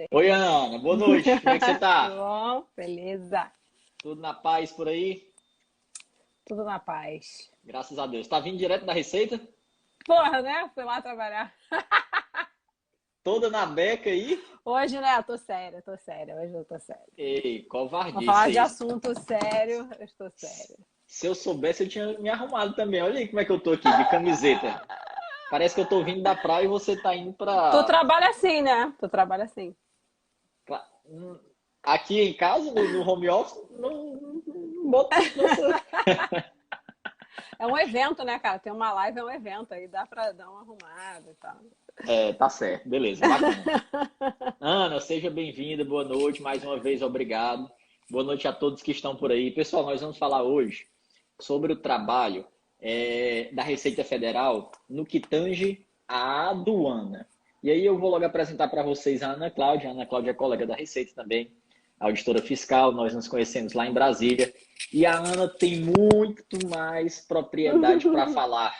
Oi, Ana, boa noite. Como é que você Tudo tá? bom? Beleza. Tudo na paz por aí? Tudo na paz. Graças a Deus. Tá vindo direto da Receita? Porra, né? Fui lá trabalhar. Toda na beca aí? Hoje, né? Tô séria, tô séria. Hoje eu tô séria. Ei, Vamos covardice falar de isso. assunto sério. Eu estou séria. Se eu soubesse, eu tinha me arrumado também. Olha aí como é que eu tô aqui, de camiseta. Parece que eu tô vindo da praia e você tá indo Tu pra... trabalha assim, né? Tu trabalha assim. Aqui em casa, no home office, não boto muito nessa... É um evento, né, cara? Tem uma live, é um evento. Aí dá pra dar uma arrumada e tal. É, tá certo, beleza, bacana. Ana, seja bem-vinda, boa noite, mais uma vez, obrigado. Boa noite a todos que estão por aí. Pessoal, nós vamos falar hoje sobre o trabalho da Receita Federal no que tange à aduana. E aí eu vou logo apresentar para vocês a Ana Cláudia. A Ana Cláudia é colega da Receita também, auditora fiscal, nós nos conhecemos lá em Brasília. E a Ana tem muito mais propriedade para falar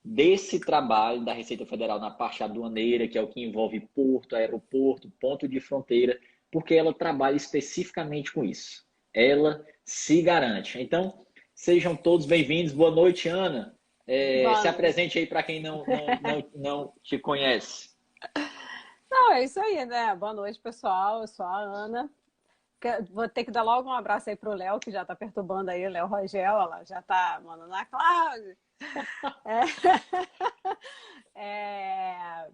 desse trabalho da Receita Federal na parte aduaneira, que é o que envolve porto, aeroporto, ponto de fronteira, porque ela trabalha especificamente com isso. Ela se garante. Então, sejam todos bem-vindos. Boa noite, Ana. Boa Se noite. apresente aí para quem não te conhece. Não, é isso aí, né? Boa noite, pessoal. Eu sou a Ana. Vou ter que dar logo um abraço aí pro Léo, que já tá perturbando aí, o Léo Rogel, ela já tá mandando a Cláudia. É. É...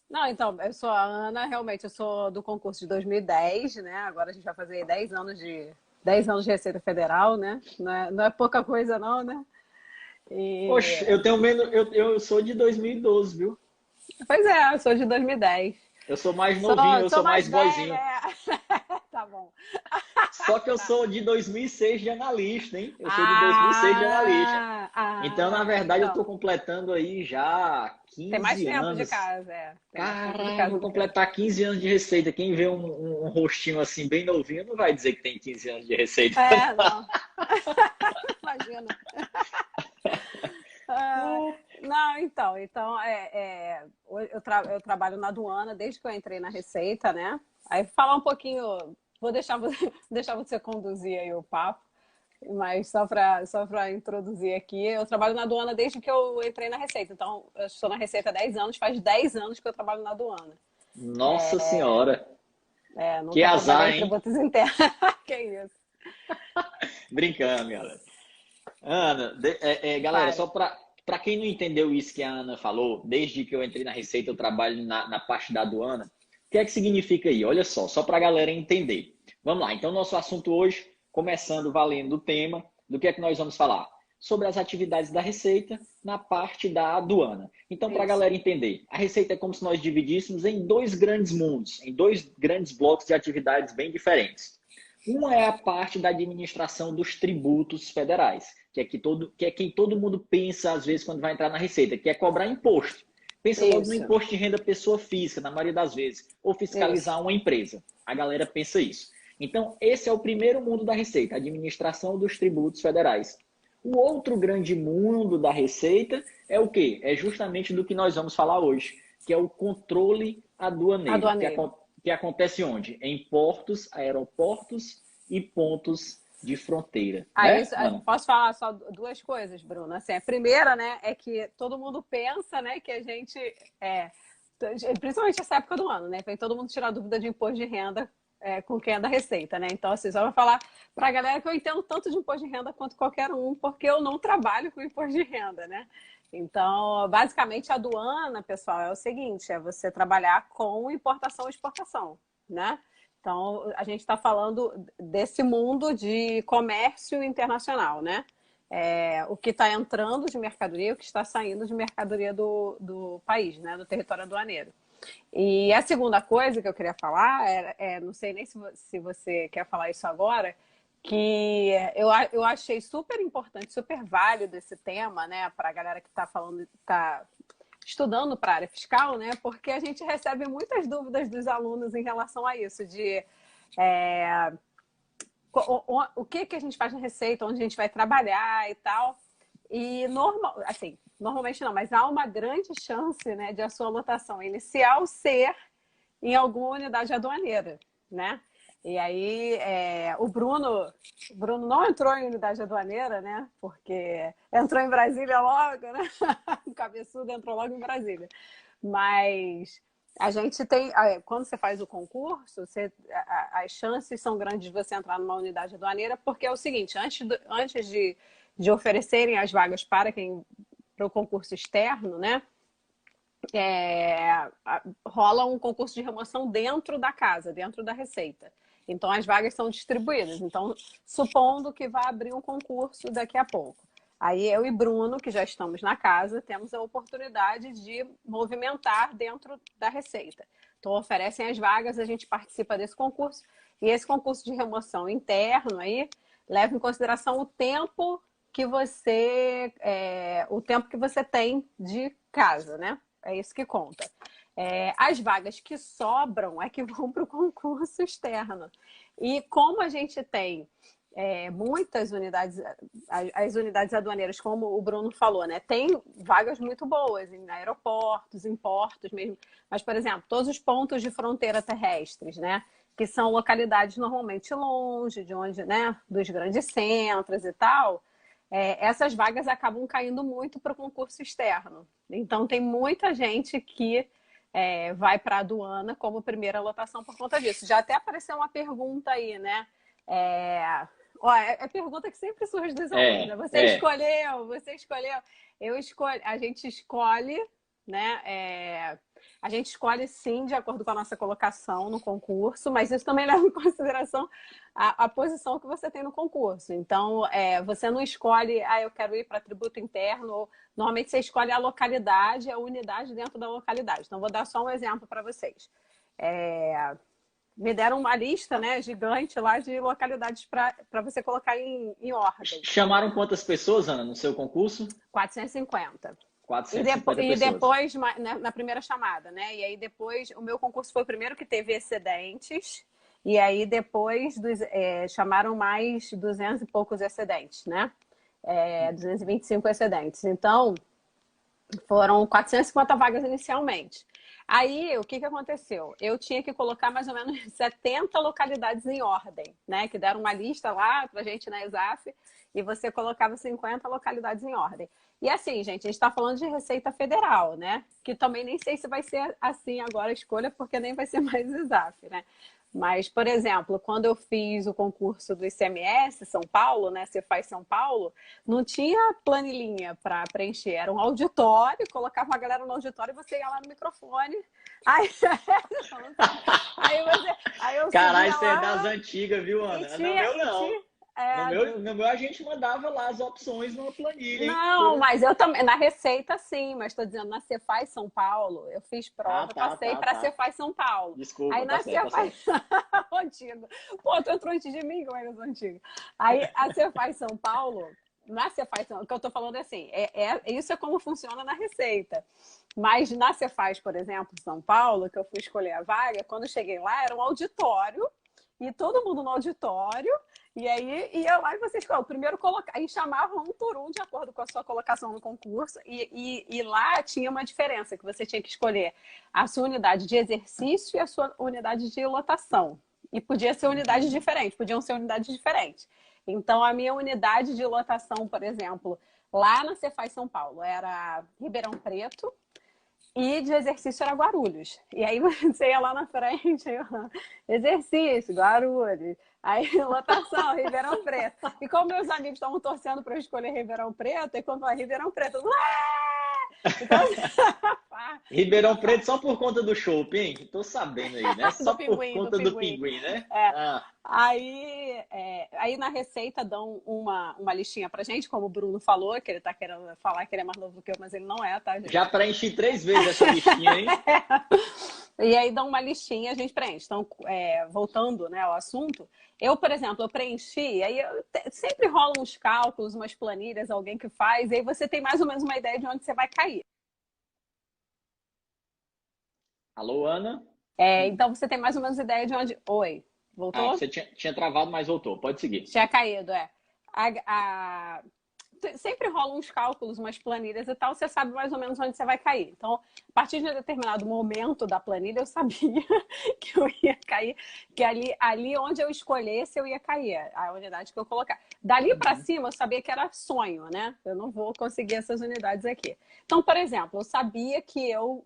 Não, então, eu sou a Ana, realmente, eu sou do concurso de 2010, né? Agora a gente vai fazer 10 anos de Receita Federal, né? Não é pouca coisa, não, né? E... Oxe, eu tenho menos, eu sou de 2012, viu? Pois é, eu sou de 2010. Eu sou mais Sou, novinho, eu sou sou mais mais velha, boyzinho. é. Tá bom. Só que eu Tá. sou de 2006 de analista, hein? Eu sou de 2006 de analista. Então, na verdade, eu estou Então. completando aí já Tem mais 15 tempo de anos. casa, é. Tem mais tempo de Caralho, casa vou do que eu. completar 15 anos de receita. Quem vê um rostinho assim bem novinho não vai dizer que tem 15 anos de receita. É, não. Imagina. Ah, não, então eu trabalho na aduana desde que eu entrei na Receita, né? Aí falar um pouquinho, vou deixar você, deixar você conduzir aí o papo, mas só para introduzir aqui, eu trabalho na aduana desde que eu entrei na Receita. Então, eu estou na Receita há 10 anos, faz 10 anos que eu trabalho na aduana. Nossa Senhora, que Nunca trabalhei azar, em hein? tributos internos. Que isso? Brincando, galera. Ana, galera, Fale. só para quem não entendeu isso que a Ana falou, desde que eu entrei na Receita, eu trabalho na parte da aduana. O que é que significa aí? Olha só para a galera entender. Vamos lá, então nosso assunto hoje, começando valendo o tema, do que é que nós vamos falar? Sobre as atividades da Receita na parte da aduana. Então, para a Isso. galera entender, a Receita é como se nós dividíssemos em dois grandes mundos, em dois grandes blocos de atividades bem diferentes. Uma é a parte da administração dos tributos federais, que é quem todo mundo pensa, às vezes, quando vai entrar na Receita, que é cobrar imposto. Pensa logo no Isso. imposto de renda pessoa física, na maioria das vezes, ou Isso. fiscalizar uma empresa. A galera pensa isso. Então, esse é o primeiro mundo da Receita, a administração dos tributos federais. O outro grande mundo da Receita é o quê? É justamente do que nós vamos falar hoje, que é o controle aduaneiro, Aduaneiro. que acontece onde? Em portos, aeroportos e pontos de fronteira, né, Ana? Posso falar só duas coisas, Bruna? Assim, a primeira, né, é que todo mundo pensa, né, que a gente é, principalmente essa época do ano, né, vem todo mundo tirar dúvida de imposto de renda com quem é da Receita, né? Então, assim, só vou falar para a galera que eu entendo tanto de imposto de renda quanto qualquer um, porque eu não trabalho com imposto de renda, né? Então, basicamente, a aduana, pessoal, é o seguinte: é você trabalhar com importação e exportação, né? Então, a gente está falando desse mundo de comércio internacional, né? O que está entrando de mercadoria, o que está saindo de mercadoria do país, né? Do território aduaneiro. E a segunda coisa que eu queria falar, não sei nem se você quer falar isso agora, que eu achei super importante, super válido esse tema, né? Para a galera que está falando, está estudando para a área fiscal, né? Porque a gente recebe muitas dúvidas dos alunos em relação a isso, de é, o que que a gente faz na Receita, onde a gente vai trabalhar e tal. E normalmente não, mas há uma grande chance, né, de a sua lotação inicial ser em alguma unidade aduaneira, né? E aí o Bruno não entrou em unidade aduaneira, né? Porque entrou em Brasília logo, né? O cabeçudo entrou logo em Brasília. Mas a gente tem, quando você faz o concurso, as chances são grandes de você entrar numa unidade aduaneira, porque é o seguinte, antes de oferecerem as vagas para o concurso externo, né? Rola um concurso de remoção dentro da casa, dentro da Receita. Então, as vagas são distribuídas. Então, supondo que vai abrir um concurso daqui a pouco. Aí, eu e Bruno, que já estamos na casa, temos a oportunidade de movimentar dentro da Receita. Então, oferecem as vagas, a gente participa desse concurso. E esse concurso de remoção interno aí leva em consideração o tempo que você tem de casa, né? É isso que conta. As vagas que sobram é que vão para o concurso externo. E como a gente tem muitas unidades, as unidades aduaneiras, como o Bruno falou, né? Tem vagas muito boas em aeroportos, em portos mesmo. Mas, por exemplo, todos os pontos de fronteira terrestres, né? Que são localidades normalmente longe de onde, né? Dos grandes centros e tal. Essas vagas acabam caindo muito para o concurso externo. Então, tem muita gente que vai para a aduana como primeira lotação por conta disso. Já até apareceu uma pergunta aí, né? É pergunta que sempre surge dos alunos, né? Você escolheu. A gente escolhe, né? A gente escolhe, sim, de acordo com a nossa colocação no concurso, mas isso também leva em consideração a posição que você tem no concurso. Então, você não escolhe, eu quero ir para tributo interno. Normalmente, você escolhe a localidade, a unidade dentro da localidade. Então, vou dar só um exemplo para vocês. Me deram uma lista, né, gigante lá de localidades para você colocar em ordem. Chamaram quantas pessoas, Ana, no seu concurso? 450. 450 e pessoas. Depois, na primeira chamada, né? E aí depois, o meu concurso foi o primeiro que teve excedentes. E aí depois chamaram mais 200 e poucos excedentes, né? 225 excedentes. Então, foram 450 vagas inicialmente. Aí, o que aconteceu? Eu tinha que colocar mais ou menos 70 localidades em ordem, né? Que deram uma lista lá pra gente na ESAF e você colocava 50 localidades em ordem. E assim, gente, a gente está falando de Receita Federal, né? Que também nem sei se vai ser assim agora a escolha, porque nem vai ser mais ESAF, né? Mas, por exemplo, quando eu fiz o concurso do ICMS São Paulo, né? Cefaz São Paulo, não tinha planilhinha para preencher. Era um auditório, colocava uma galera no auditório e você ia lá no microfone. Aí eu Caralho, subia isso é lá, das antigas, viu, Ana? No meu, não. No meu, a gente mandava lá as opções numa planilha, hein? Não, mas eu também, na Receita sim, mas estou dizendo, na Cefaz São Paulo, eu fiz prova, passei para Cefaz São Paulo. Desculpa, aí na Cefaz antigo. Pô, tu entrou antes de mim, como é que eu sou antigo? Aí a Cefaz São Paulo, na Cefaz São Paulo, o que eu estou falando é assim, isso é como funciona na Receita. Mas na Cefaz, por exemplo, São Paulo, que eu fui escolher a vaga, quando eu cheguei lá, era um auditório, e todo mundo no auditório. E aí ia lá e você escolhe. Primeiro aí chamava um por um de acordo com a sua colocação no concurso. E lá tinha uma diferença, que você tinha que escolher a sua unidade de exercício e a sua unidade de lotação. E podia ser unidades diferentes, podiam ser unidades diferentes. Então, a minha unidade de lotação, por exemplo, lá na Cefaz São Paulo, era Ribeirão Preto. E de exercício era Guarulhos. E aí você ia lá na frente, exercício, Guarulhos. Aí lotação, Ribeirão Preto. E como meus amigos estavam torcendo para eu escolher Ribeirão Preto, e quando eu falei Ribeirão Preto, então, Ribeirão Preto só por conta do shopping, hein? Tô sabendo aí, né? Só por conta do pinguim, né? Aí na Receita dão uma listinha pra gente, como o Bruno falou, que ele tá querendo falar que ele é mais novo do que eu, mas ele não é, tá, gente? Já preenchi 3 vezes essa listinha, hein? E aí dão uma listinha, a gente preenche. Então, voltando, né, ao assunto, eu, por exemplo, eu preenchi, aí sempre rolam uns cálculos, umas planilhas, alguém que faz, e aí você tem mais ou menos uma ideia de onde você vai cair. Alô, Ana? Então você tem mais ou menos ideia de onde... Oi, voltou? Você tinha travado, mas voltou. Pode seguir. Tinha caído, sempre rolam uns cálculos, umas planilhas e tal, você sabe mais ou menos onde você vai cair. Então, a partir de um determinado momento da planilha, eu sabia que eu ia cair, que ali onde eu escolhesse, eu ia cair, a unidade que eu colocar. Dali para cima, eu sabia que era sonho, né? Eu não vou conseguir essas unidades aqui. Então, por exemplo, eu sabia que eu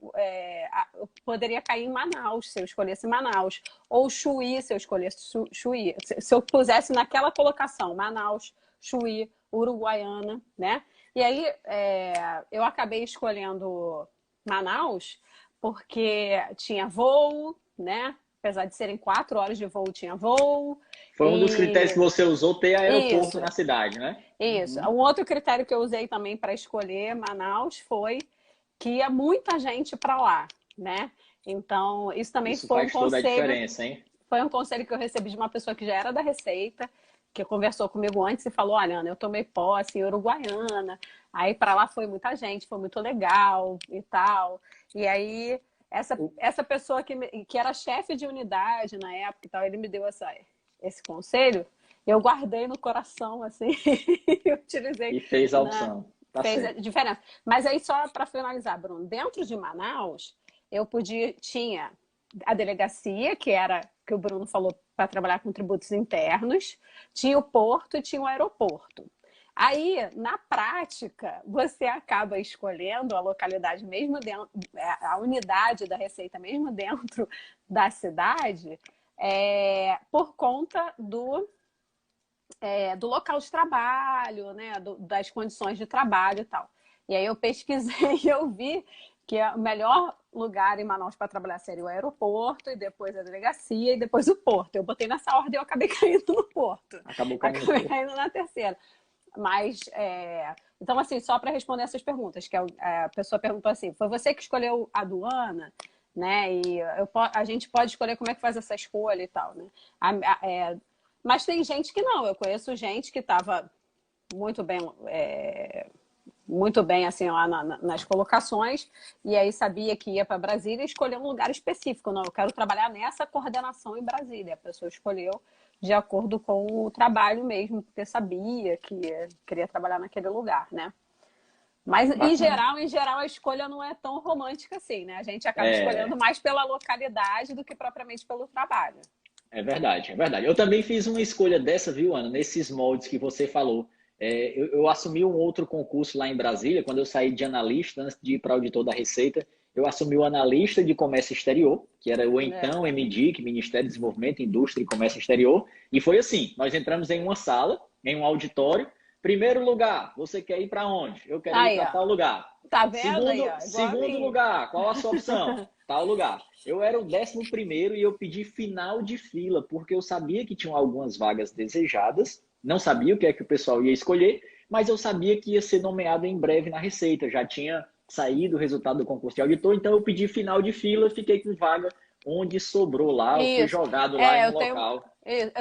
poderia cair em Manaus, se eu escolhesse Manaus, ou Chuí, se eu escolhesse Chuí. Se eu pusesse naquela colocação, Manaus, Chuí, Uruguaiana, né? E aí eu acabei escolhendo Manaus porque tinha voo, né? Apesar de serem 4 horas de voo, tinha voo. Foi um dos critérios que você usou, ter aeroporto Isso, na cidade, né? isso. Um outro critério que eu usei também para escolher Manaus foi que ia muita gente para lá, né? Então, isso também Isso foi um faz toda a conselho. diferença, hein? Foi um conselho que eu recebi de uma pessoa que já era da Receita, que conversou comigo antes e falou: olha, Ana, eu tomei posse em Uruguaiana, aí para lá foi muita gente, foi muito legal e tal. E aí, essa pessoa que era chefe de unidade na época e tal, ele me deu esse conselho, eu guardei no coração, assim, e utilizei. E fez a opção. Tá Fez a certo. diferença. Mas aí, só para finalizar, Bruno, dentro de Manaus, tinha a delegacia, que o Bruno falou, para trabalhar com tributos internos, tinha o porto e tinha o aeroporto. Aí, na prática, você acaba escolhendo a localidade mesmo dentro, a unidade da Receita mesmo dentro da cidade, por conta do local de trabalho, né? Das condições de trabalho e tal. E aí eu pesquisei e eu vi que o melhor lugar em Manaus para trabalhar seria o aeroporto, e depois a delegacia, e depois o porto. Eu botei nessa ordem e eu acabei caindo no porto. Acabou caindo no Acabei porto. caindo na terceira. Mas, então, assim, só para responder essas perguntas, que a pessoa perguntou assim, foi você que escolheu a aduana, né? E a gente pode escolher como é que faz essa escolha e tal, né? Mas tem gente que não. Eu conheço gente que estava muito bem, muito bem assim lá nas colocações, e aí sabia que ia para Brasília e escolheu um lugar específico. Não, eu quero trabalhar nessa coordenação em Brasília. A pessoa escolheu de acordo com o trabalho mesmo, porque sabia que queria trabalhar naquele lugar, né? Mas Bacana. em geral, a escolha não é tão romântica assim, né? A gente acaba É, escolhendo mais pela localidade do que propriamente pelo trabalho. é verdade, é verdade. Eu também fiz uma escolha dessa, viu, Ana? Nesses moldes que você falou. Eu assumi um outro concurso lá em Brasília, quando eu saí de analista, antes de ir para auditor da Receita, eu assumi o analista de comércio exterior, que era o É. então MDIC, Ministério de Desenvolvimento, Indústria e Comércio Exterior. E foi assim, nós entramos em uma sala, em um auditório. Primeiro lugar, você quer ir para onde? Eu quero ir Aí, para ó. tal lugar. Tá vendo aí, Segundo, ó? Igual a segundo mim. lugar, qual a sua opção? Tal lugar. Eu era o 11º e eu pedi final de fila, porque eu sabia que tinham algumas vagas desejadas, não sabia o que é que o pessoal ia escolher, mas eu sabia que ia ser nomeado em breve na Receita. Já tinha saído o resultado do concurso de auditor, então eu pedi final de fila, fiquei com vaga onde sobrou lá, eu fui Isso. jogado lá em um Eu local.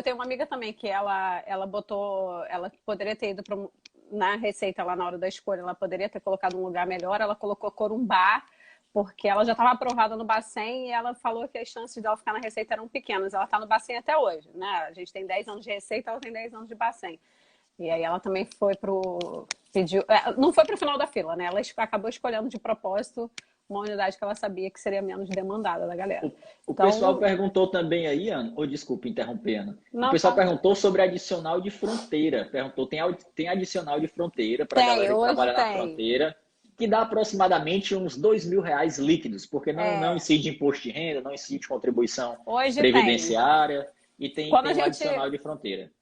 tenho uma amiga também que ela botou, ela poderia ter ido na Receita lá na hora da escolha, ela poderia ter colocado um lugar melhor, ela colocou Corumbá, porque ela já estava aprovada no Bacen e ela falou que as chances dela ficar na Receita eram pequenas. Ela está no Bacen até hoje, né? A gente tem 10 anos de Receita, ela tem 10 anos de Bacen. E aí ela também pediu, não foi para o final da fila, né? Ela acabou escolhendo de propósito uma unidade que ela sabia que seria menos demandada da galera. O pessoal Então, perguntou também aí, Ana, ou desculpa interromper, Ana. O não, pessoal fala. perguntou sobre adicional de fronteira. Perguntou, tem adicional de fronteira para a Tem, galera que hoje trabalha na tem. fronteira, que dá aproximadamente uns R$ 2.000 líquidos, porque não É, incide imposto de renda, não incide contribuição hoje tem. previdenciária, e tem, Quando a tem o gente adicional de fronteira.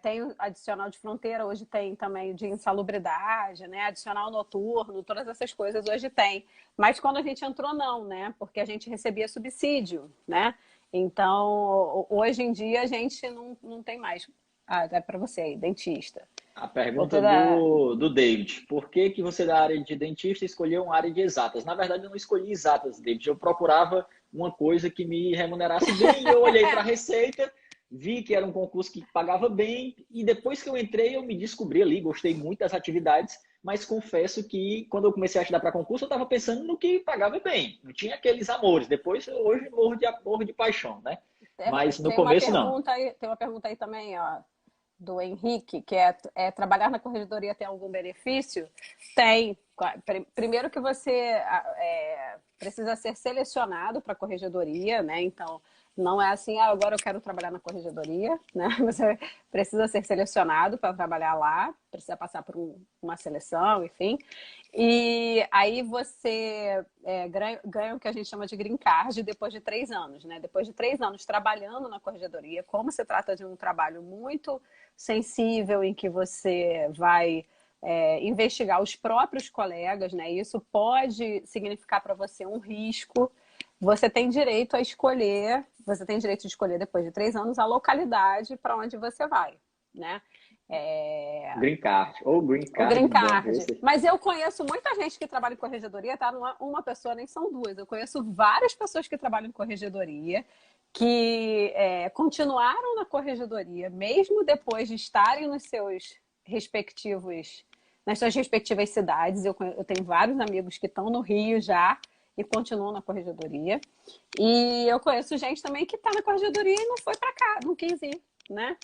tem o adicional de fronteira, hoje tem também de insalubridade, né? Adicional noturno, todas essas coisas hoje tem. Mas quando a gente entrou, não, né? Porque a gente recebia subsídio, né? Então, hoje em dia a gente não tem mais. Ah, é para você aí, dentista. A Ou pergunta toda... do David: por que que você da área de dentista escolheu uma área de exatas? Na verdade, eu não escolhi exatas, David. Eu procurava uma coisa que me remunerasse bem e eu olhei para a Receita, vi que era um concurso que pagava bem e depois que eu entrei, eu me descobri ali, gostei muito das atividades, mas confesso que quando eu comecei a estudar para concurso, eu estava pensando no que pagava bem. Não tinha aqueles amores. Depois, hoje, morro de paixão, né? Mas no Tem uma começo, não. pergunta aí, também, ó. do Henrique, que é trabalhar na corregedoria tem algum benefício? Tem. Primeiro que você precisa ser selecionado para a corregedoria, né? Então, não é assim, agora eu quero trabalhar na corregedoria, né? Você precisa ser selecionado para trabalhar lá, precisa passar por uma seleção, enfim. E aí você ganha o que a gente chama de green card depois de 3 anos, né? Depois de 3 anos trabalhando na corregedoria, como se trata de um trabalho muito sensível em que você vai investigar os próprios colegas, né? Isso pode significar para você um risco. Você tem direito a escolher, você tem direito de escolher depois de 3 anos a localidade para onde você vai, né? Green Card, ou Green O Card. green card. Mas eu conheço muita gente que trabalha em corregedoria, tá? Não é uma pessoa, nem são duas. Eu conheço várias pessoas que trabalham em corregedoria que continuaram na corregedoria, mesmo depois de estarem nas suas respectivas cidades. Eu tenho vários amigos que estão no Rio já e continuam na corregedoria. E eu conheço gente também que está na corregedoria e não foi para cá, não quis ir, né?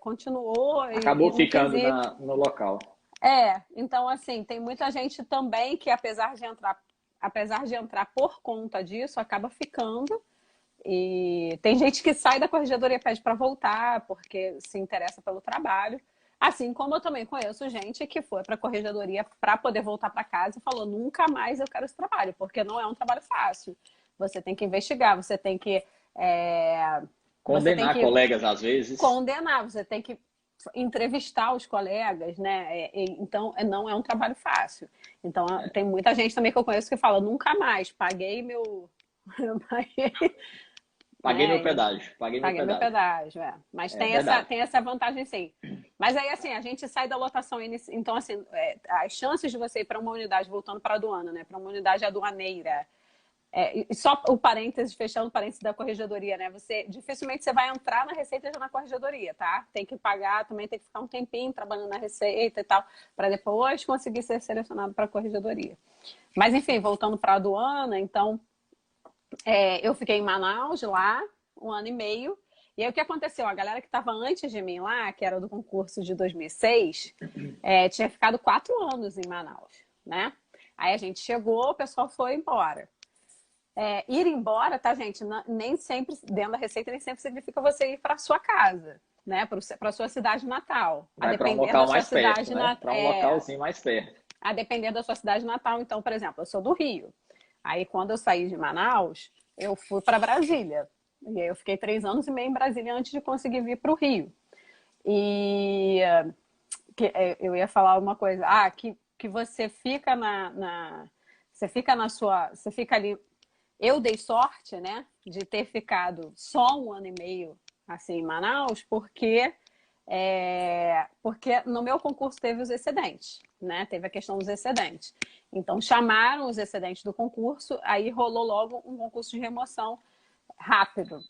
Continuou Acabou e não quis ficando ir. no local. Então assim, tem muita gente também que apesar de entrar por conta disso, acaba ficando. E tem gente que sai da corregedoria e pede para voltar porque se interessa pelo trabalho. Assim como eu também conheço gente que foi para a corregedoria para poder voltar para casa e falou: nunca mais eu quero esse trabalho, porque não é um trabalho fácil. Você tem que investigar, você tem que Condenar colegas às vezes. Condenar, você tem que entrevistar os colegas, né? Então, não é um trabalho fácil. Então, tem muita gente também que eu conheço que fala: nunca mais, paguei meu. Paguei meu pedágio. Paguei meu pedágio, Mas tem essa vantagem, sim. Mas aí, assim, a gente sai da lotação inicial. Então, assim, as chances de você ir para uma unidade, voltando para a aduana, né? Para uma unidade aduaneira. E só o parênteses, fechando o parênteses da corregedoria, né? Dificilmente você vai entrar na Receita já na corregedoria, tá? Tem que pagar, também tem que ficar um tempinho trabalhando na Receita e tal, para depois conseguir ser selecionado para a corregedoria. Mas, enfim, voltando para a aduana, então, eu fiquei em Manaus lá 1 ano e meio. E aí o que aconteceu? A galera que estava antes de mim lá, que era do concurso de 2006, tinha ficado 4 anos em Manaus, né? Aí a gente chegou, o pessoal foi embora. Ir embora, tá, gente? Nem sempre, dentro da Receita, nem sempre significa você ir para sua casa, né? Para sua cidade natal. Vai para um local mais perto, né? Para um localzinho mais perto. A depender da sua cidade natal. Então, por exemplo, eu sou do Rio. Aí, quando eu saí de Manaus, eu fui para Brasília. E aí eu fiquei 3 anos e meio em Brasília antes de conseguir vir para o Rio. E eu ia falar uma coisa. Que você fica você fica na sua... Você fica ali... Eu dei sorte, né? De ter ficado só 1 ano e meio assim, em Manaus, porque no meu concurso teve os excedentes, né? Teve a questão dos excedentes. Então, chamaram os excedentes do concurso, aí rolou logo um concurso de remoção rápido.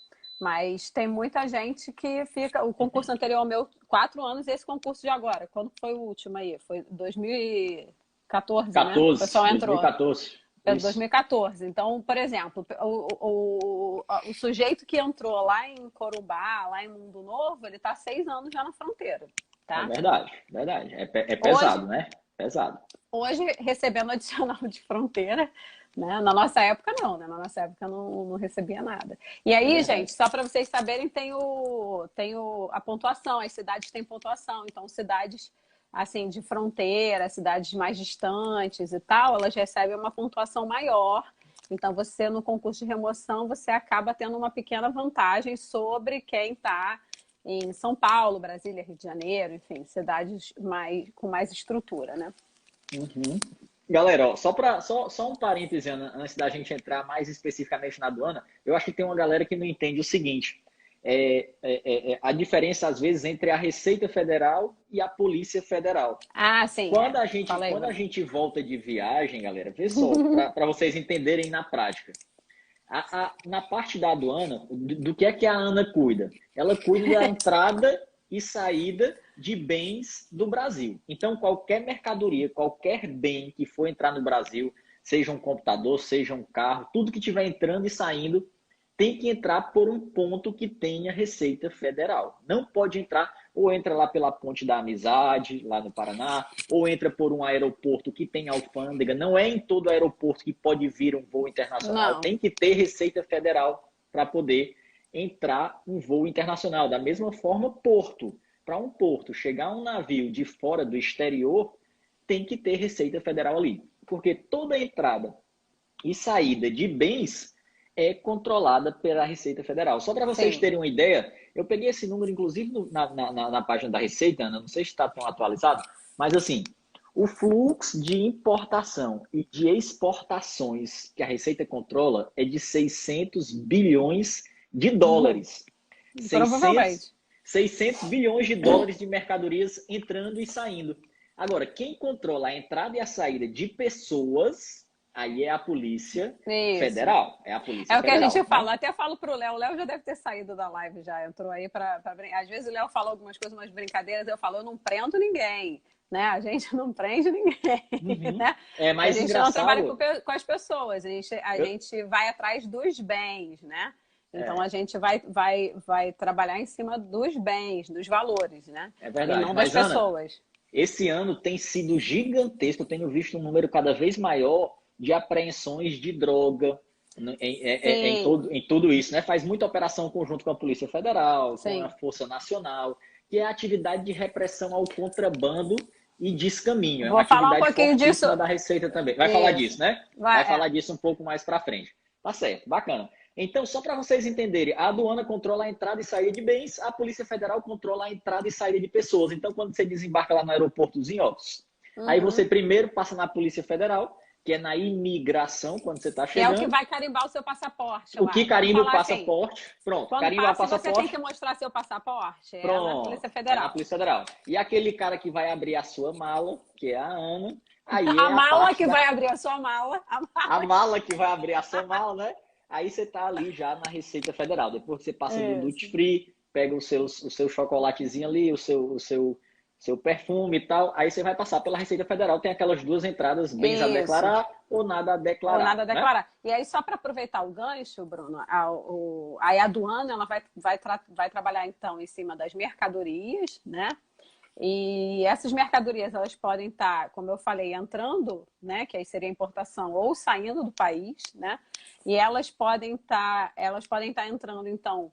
Mas tem muita gente que fica... O concurso anterior ao meu, 4 anos, e esse concurso de agora. Quando foi o último aí? Foi 2014, né? O pessoal entrou. 2014. 2014. Então, por exemplo, o sujeito que entrou lá em Corumbá, lá em Mundo Novo, ele está 6 anos já na fronteira, tá? É verdade, verdade. É pesado, hoje, né? Pesado. Hoje, recebendo adicional de fronteira, né? Na nossa época, não, né? Na nossa época, não recebia nada. E aí, gente, só para vocês saberem, tem a pontuação. As cidades têm pontuação. Então, cidades... assim, de fronteira, cidades mais distantes e tal, elas recebem uma pontuação maior. Então, você, no concurso de remoção, você acaba tendo uma pequena vantagem sobre quem está em São Paulo, Brasília, Rio de Janeiro, enfim, cidades com mais estrutura, né? Uhum. Galera, ó, só um parêntese antes da gente entrar mais especificamente na aduana, eu acho que tem uma galera que não entende o seguinte... a diferença, às vezes, entre a Receita Federal e a Polícia Federal. Sim. Quando a gente volta de viagem, galera, vê só, para vocês entenderem na prática. Na parte da aduana, do que a ANA cuida? Ela cuida da entrada e saída de bens do Brasil. Então, qualquer mercadoria, qualquer bem que for entrar no Brasil, seja um computador, seja um carro, tudo que estiver entrando e saindo tem que entrar por um ponto que tenha Receita Federal. Não pode entrar, ou entra lá pela Ponte da Amizade, lá no Paraná, ou entra por um aeroporto que tem alfândega. Não é em todo aeroporto que pode vir um voo internacional. Não. Tem que ter Receita Federal para poder entrar um voo internacional. Da mesma forma, porto. Para um porto chegar um navio de fora do exterior, tem que ter Receita Federal ali. Porque toda entrada e saída de bens é controlada pela Receita Federal. Só para vocês Sim. terem uma ideia, eu peguei esse número, inclusive, na página da Receita, Ana, não sei se está tão atualizado, mas assim, o fluxo de importação e de exportações que a Receita controla é de 600 bilhões de dólares. 600, Provavelmente. 600 bilhões de dólares de mercadorias entrando e saindo. Agora, quem controla a entrada e a saída de pessoas, aí é a Polícia Federal. É a Polícia É o que Federal, a gente né? fala. Até falo pro Léo. O Léo já deve ter saído da live já. Entrou aí para brincar. Às vezes o Léo fala algumas coisas, umas brincadeiras. Eu falo, eu não prendo ninguém. Né? A gente não prende ninguém. Uhum. Né? É mais a gente engraçado. não trabalha com as pessoas. A gente vai atrás dos bens, né? Então a gente vai trabalhar em cima dos bens, dos valores, né? É verdade. E não Mas, das Ana, pessoas. esse ano tem sido gigantesco. Eu tenho visto um número cada vez maior de apreensões de droga em tudo isso, né? Faz muita operação conjunto com a Polícia Federal, com a Sim. Força Nacional, que é a atividade de repressão ao contrabando e descaminho. É uma Vou falar um atividade pouquinho disso. fortíssima da Receita também. Vai falar disso, né? Vai falar É. disso um pouco mais para frente. Tá certo, bacana. Então, só para vocês entenderem, a aduana controla a entrada e saída de bens, a Polícia Federal controla a entrada e saída de pessoas. Então, quando você desembarca lá no aeroportozinho, ó, aí você primeiro passa na Polícia Federal, que é na imigração, quando você está Que é o que chegando. vai carimbar o seu passaporte. O Lá. que Vamos carimba o falar assim, passaporte. Pronto, quando carimba o passa, você passaporte. tem que mostrar seu passaporte. É na Polícia Pronto, é na Federal. Polícia Federal. E aquele cara que vai abrir a sua mala, que é a Ana, aí A é a mala parte que vai abrir a sua mala. A mala que vai abrir a sua mala, né? Aí você tá ali já na Receita Federal. Depois que você passa do duty free, pega o seu chocolatezinho ali, o seu perfume e tal. Aí você vai passar pela Receita Federal. Tem aquelas duas entradas, bens a declarar ou nada a declarar. Ou nada a né? declarar. E aí, só para aproveitar o gancho, Bruno, aí a aduana ela vai trabalhar, então, em cima das mercadorias, né? E essas mercadorias, elas podem estar, como eu falei, entrando, né? Que aí seria importação, ou saindo do país, né? E elas podem estar entrando, então,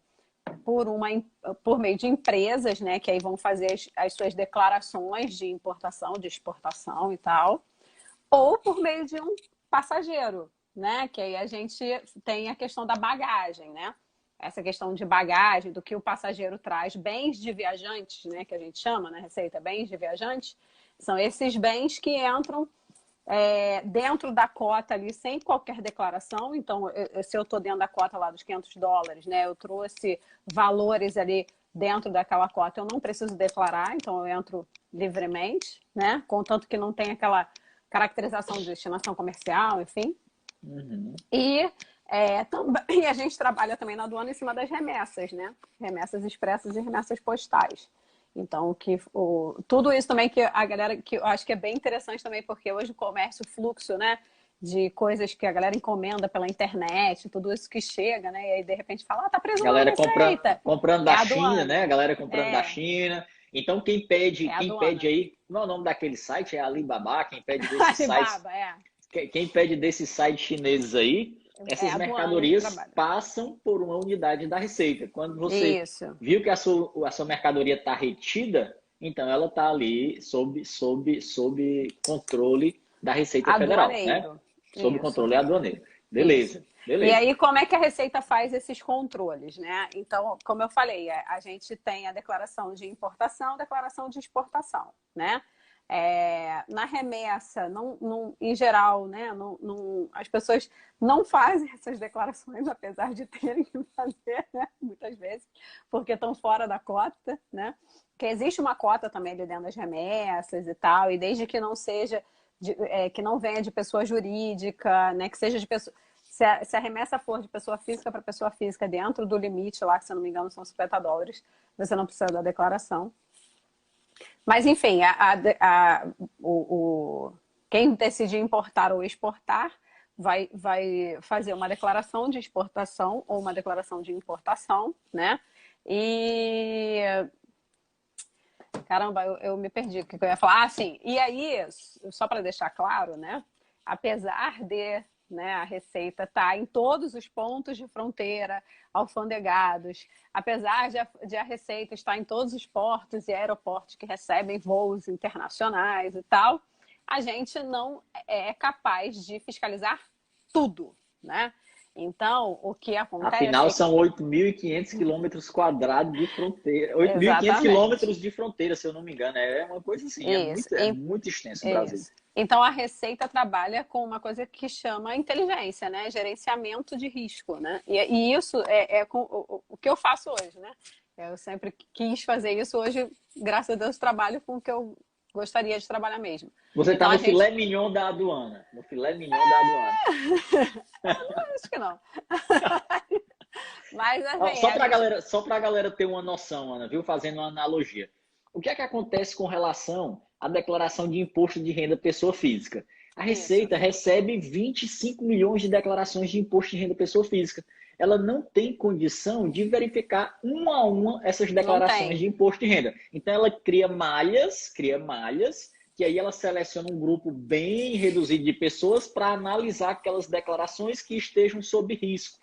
por meio de empresas, né? Que aí vão fazer as suas declarações de importação, de exportação e tal, ou por meio de um passageiro, né? Que aí a gente tem a questão da bagagem, né? Essa questão de bagagem, do que o passageiro traz, bens de viajantes, né? Que a gente chama, né? Receita, bens de viajantes, são esses bens que entram dentro da cota ali, sem qualquer declaração. Então, se eu estou dentro da cota lá dos $500, né? Eu trouxe valores ali dentro daquela cota, eu não preciso declarar, então eu entro livremente, né? Contanto que não tenha aquela caracterização de destinação comercial, enfim. Uhum. E também a gente trabalha também na aduana em cima das remessas, né? Remessas expressas e remessas postais. Então, tudo isso também que a galera, que eu acho que é bem interessante também, porque hoje o comércio, o fluxo, né? De coisas que a galera encomenda pela internet, tudo isso que chega, né? E aí, de repente, fala, tá preso na Galera receita. comprando da China, né? A galera comprando da É. China. Então, quem pede aí, qual é o nome daquele site? É Alibaba, quem pede desses sites. Quem pede desses sites chineses aí, essas mercadorias passam por uma unidade da Receita. Quando você viu que a sua mercadoria está retida, então ela está ali sob controle da Receita Federal, né? Sob controle aduaneiro. Beleza. E aí, como é que a Receita faz esses controles, né? Então, como eu falei, a gente tem a declaração de importação, declaração de exportação, né? Na remessa, em geral, né, as pessoas não fazem essas declarações, apesar de terem que fazer, né, muitas vezes, porque estão fora da cota, né? Porque existe uma cota também ali dentro das remessas e tal, e desde que não seja, que não venha de pessoa jurídica, né, que seja de pessoa... Se a remessa for de pessoa física para pessoa física dentro do limite lá, que se eu não me engano são $50, você não precisa da declaração. Mas, enfim, quem decidir importar ou exportar vai fazer uma declaração de exportação ou uma declaração de importação, né? E caramba, eu me perdi o que eu ia falar. Ah, sim. E aí, só para deixar claro, né? Apesar de, né, a Receita estar em todos os pontos de fronteira alfandegados, apesar de a Receita estar em todos os portos e aeroportos que recebem voos internacionais e tal, a gente não é capaz de fiscalizar tudo, né? Então, o que acontece Afinal, é que... são 8.500 quilômetros quadrados de fronteira. 8.500 Exatamente. quilômetros de fronteira, se eu não me engano. É uma coisa assim, Isso. é muito extenso o Brasil. Isso. Então, a Receita trabalha com uma coisa que chama inteligência, né? Gerenciamento de risco, né? E isso é o que eu faço hoje, né? Eu sempre quis fazer isso. Hoje, graças a Deus, trabalho com o que eu gostaria de trabalhar mesmo. Você está Então, no filé mignon da aduana. No filé mignon da aduana. Acho que não. Mas, assim, Só para a galera ter uma noção, Ana, viu? Fazendo uma analogia. O que é que acontece com relação à declaração de imposto de renda pessoa física? A Receita recebe 25 milhões de declarações de imposto de renda pessoa física. Ela não tem condição de verificar uma a uma essas declarações de imposto de renda. Então, ela cria malhas, que aí ela seleciona um grupo bem reduzido de pessoas para analisar aquelas declarações que estejam sob risco.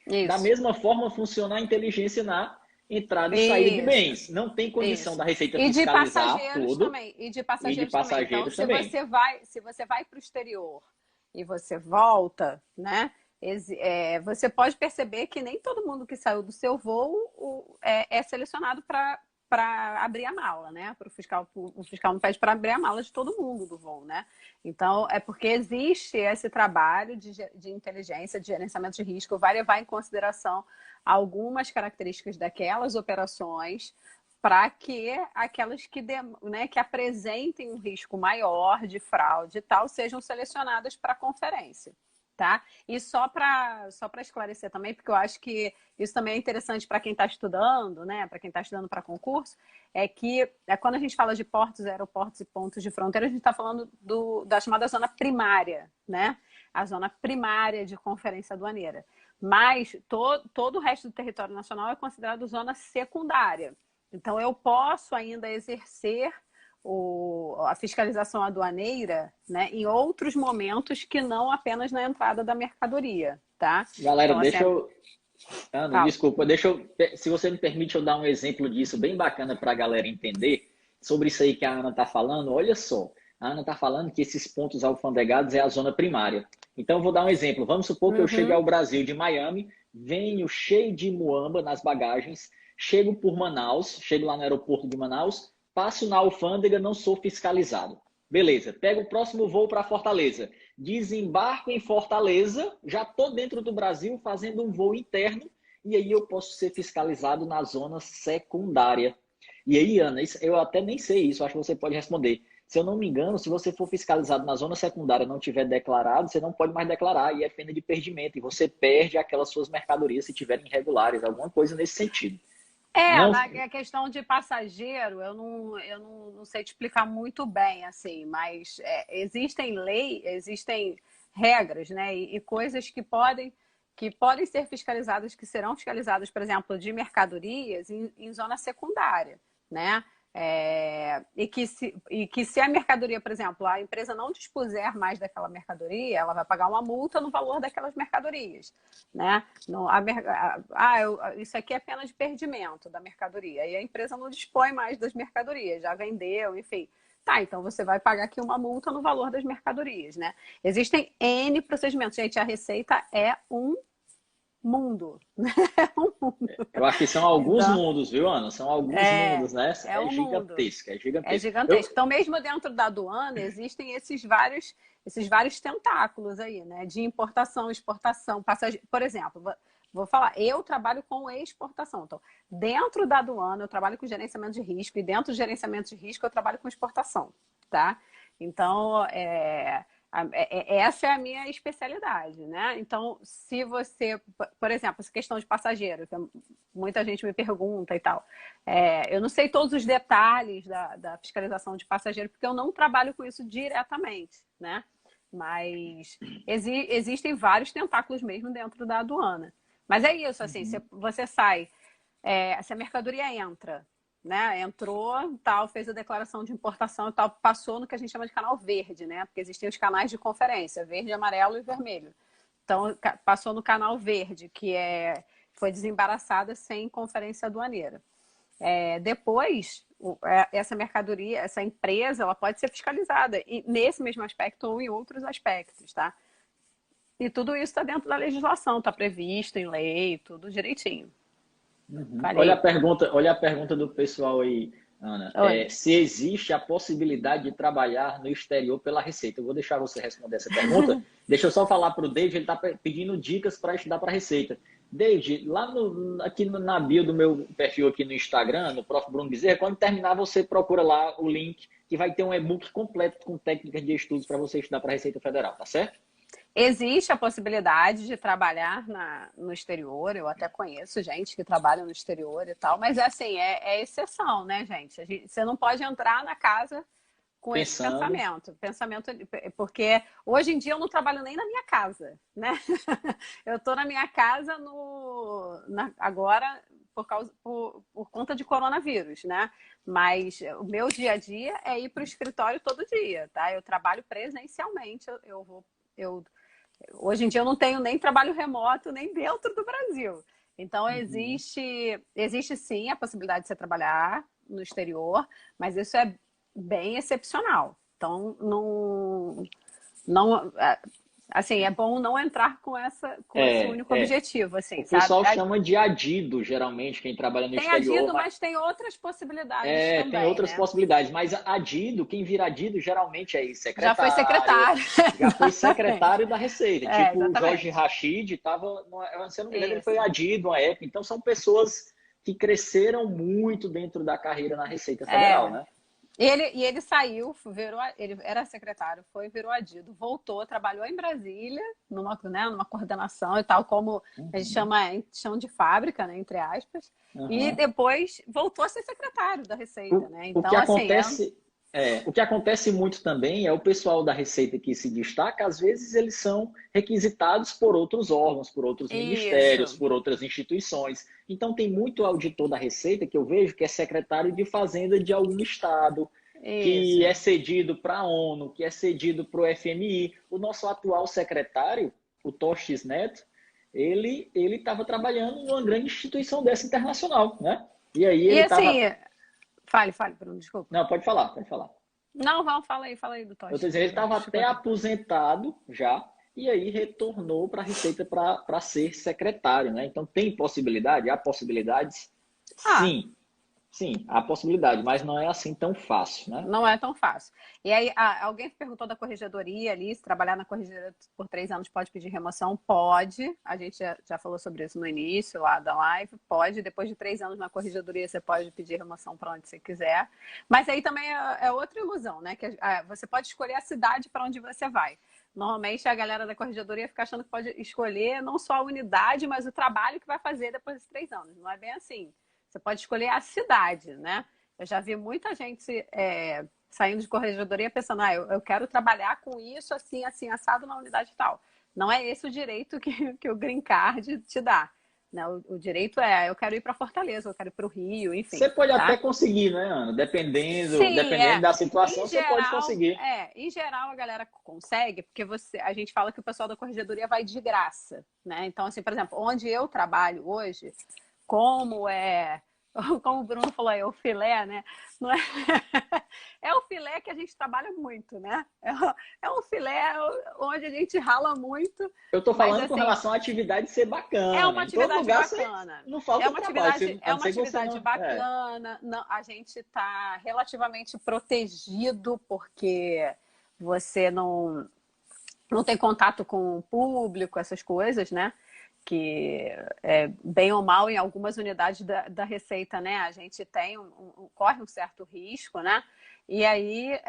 Isso. Da mesma forma, funciona a inteligência na entrada e saída de bens. Não tem condição da Receita fiscalizar tudo. Também. E de passageiros também. Então, se você vai para o exterior e você volta, né? Você pode perceber que nem todo mundo que saiu do seu voo é selecionado para abrir a mala, né? O fiscal não pede para abrir a mala de todo mundo do voo, né? Então, é porque existe esse trabalho de inteligência, de gerenciamento de risco, vai levar em consideração algumas características daquelas operações para que aquelas que apresentem um risco maior de fraude e tal sejam selecionadas para a conferência. Tá? E só para esclarecer também, porque eu acho que isso também é interessante para quem está estudando, né? Para quem está estudando para concurso, é que quando a gente fala de portos, aeroportos e pontos de fronteira, a gente está falando da chamada zona primária, né? A zona primária de conferência aduaneira. Mas todo o resto do território nacional é considerado zona secundária. Então, eu posso ainda exercer a fiscalização aduaneira, né, em outros momentos que não apenas na entrada da mercadoria, tá? Galera, então, Ana, desculpa, se você me permite eu dar um exemplo disso bem bacana para a galera entender sobre isso aí que a Ana está falando. Olha só, a Ana está falando que esses pontos alfandegados é a zona primária. Então, eu vou dar um exemplo. Vamos supor que eu chegue ao Brasil de Miami, venho cheio de muamba nas bagagens, chego por Manaus, chego lá no aeroporto de Manaus, passo na alfândega, não sou fiscalizado. Beleza, pego o próximo voo para Fortaleza. Desembarco em Fortaleza, já estou dentro do Brasil fazendo um voo interno e aí eu posso ser fiscalizado na zona secundária. E aí, Ana, eu até nem sei isso, acho que você pode responder. Se eu não me engano, se você for fiscalizado na zona secundária e não tiver declarado, você não pode mais declarar e é pena de perdimento. E você perde aquelas suas mercadorias se tiverem irregulares, alguma coisa nesse sentido. A questão de passageiro, eu não sei te explicar muito bem, assim, mas existem regras, né, e coisas que podem ser fiscalizadas, que serão fiscalizadas, por exemplo, de mercadorias em zona secundária, né? E que se a mercadoria, por exemplo, a empresa não dispuser mais daquela mercadoria, ela vai pagar uma multa no valor daquelas mercadorias, né? Isso aqui é pena de perdimento da mercadoria, e a empresa não dispõe mais das mercadorias, já vendeu, enfim. Tá, então você vai pagar aqui uma multa no valor das mercadorias, né? Existem N procedimentos. Gente, a Receita é um mundo. Eu acho que são alguns mundos, viu, Ana? São alguns mundos, né? É gigantesco, é gigantesco. Então, mesmo dentro da aduana, existem esses vários tentáculos aí, né? De importação, exportação, passageiro. Por exemplo, vou falar, eu trabalho com exportação. Então, dentro da aduana, eu trabalho com gerenciamento de risco, e dentro do gerenciamento de risco, eu trabalho com exportação, tá? Então, essa é a minha especialidade, né? Então, se você, por exemplo, essa questão de passageiro, que muita gente me pergunta e tal, eu não sei todos os detalhes da fiscalização de passageiro, porque eu não trabalho com isso diretamente, né? Mas existem vários tentáculos mesmo dentro da aduana. Mas é isso, assim, se você sai, se a mercadoria entra, né? Entrou, tal, fez a declaração de importação e tal, passou no que a gente chama de canal verde, né? Porque existem os canais de conferência, verde, amarelo e vermelho. Então, passou no canal verde, que foi desembaraçada sem conferência aduaneira. Depois, essa mercadoria, essa empresa, ela pode ser fiscalizada nesse mesmo aspecto ou em outros aspectos, tá? E tudo isso está dentro da legislação, está previsto em lei, tudo direitinho. Olha a pergunta do pessoal aí, Ana. Se existe a possibilidade de trabalhar no exterior pela Receita. Eu vou deixar você responder essa pergunta. Deixa eu só falar para o David, ele está pedindo dicas para estudar para a Receita. David, lá aqui na bio do meu perfil aqui no Instagram, no Prof. Bruno Bezerra, quando terminar, você procura lá o link que vai ter um e-book completo com técnicas de estudos para você estudar para a Receita Federal, tá certo? Existe a possibilidade de trabalhar no exterior, eu até conheço gente que trabalha no exterior e tal, mas assim, é exceção, né, gente? Você não pode entrar na casa com esse pensamento, porque hoje em dia eu não trabalho nem na minha casa, né? Eu estou na minha casa agora por conta de coronavírus, né? Mas o meu dia a dia é ir para o escritório todo dia, tá? Eu trabalho presencialmente, hoje em dia eu não tenho nem trabalho remoto, nem dentro do Brasil. Então, existe sim a possibilidade de você trabalhar no exterior, mas isso é bem excepcional. Então, não, assim, é bom não entrar com esse único objetivo, assim, o pessoal chama de adido, geralmente, quem trabalha no exterior. Tem adido, mas tem outras possibilidades também, tem outras possibilidades. Mas adido, quem vira adido, geralmente é secretário. Já foi secretário. Já foi secretário da Receita. Tipo, exatamente. O Jorge Rachid estava, se eu não me engano, ele foi adido uma época. Então, são pessoas que cresceram muito dentro da carreira na Receita Federal, né? E ele saiu, ele era secretário, virou adido, voltou, trabalhou em Brasília, numa coordenação e tal, como a gente chama de fábrica, né, entre aspas, e depois voltou a ser secretário da Receita, né? Então, o que acontece muito também é o pessoal da Receita que se destaca, às vezes eles são requisitados por outros órgãos, por outros ministérios, por outras instituições. Então tem muito auditor da Receita que eu vejo que é secretário de Fazenda de algum estado, que é cedido para a ONU, que é cedido para o FMI. O nosso atual secretário, o Tostes Neto, ele estava trabalhando numa grande instituição dessa internacional, né? E aí ele Fale, Bruno, desculpa. Não, pode falar, pode falar. Não, fala aí do Totti. Eu tô dizendo, ele estava até aposentado já, e aí retornou para a Receita para ser secretário, né? Então tem possibilidade? Há possibilidades? Sim. Sim, há possibilidade, mas não é assim tão fácil, né? Não é tão fácil. E aí, alguém perguntou da corregedoria ali, se trabalhar na corregedoria por 3 anos pode pedir remoção? Pode. A gente já falou sobre isso no início lá da live. Pode. Depois de 3 anos na corregedoria, você pode pedir remoção para onde você quiser. Mas aí também é outra ilusão, né? Que você pode escolher a cidade para onde você vai. Normalmente a galera da corregedoria fica achando que pode escolher não só a unidade, mas o trabalho que vai fazer depois desses 3 anos. Não é bem assim. Você pode escolher a cidade, né? Eu já vi muita gente saindo de corregedoria pensando, eu quero trabalhar com isso, assim, assado na unidade tal. Não é esse o direito que o Green Card te dá. Né? O direito eu quero ir para Fortaleza, eu quero ir para o Rio, enfim. Você pode até conseguir, né, Ana? Dependendo da situação, você pode conseguir. Em geral, a galera consegue, porque a gente fala que o pessoal da corregedoria vai de graça, né? Então, assim, por exemplo, onde eu trabalho hoje, como o Bruno falou, é o filé, né? Não é... é o filé que a gente trabalha muito, né? É um filé onde a gente rala muito. Eu tô falando com relação à atividade ser bacana. É uma atividade bacana. Não falta trabalho. É uma atividade bacana. Não, a gente está relativamente protegido porque você não tem contato com o público, essas coisas, né? Que bem ou mal em algumas unidades da Receita, né? A gente corre um certo risco, né? E aí,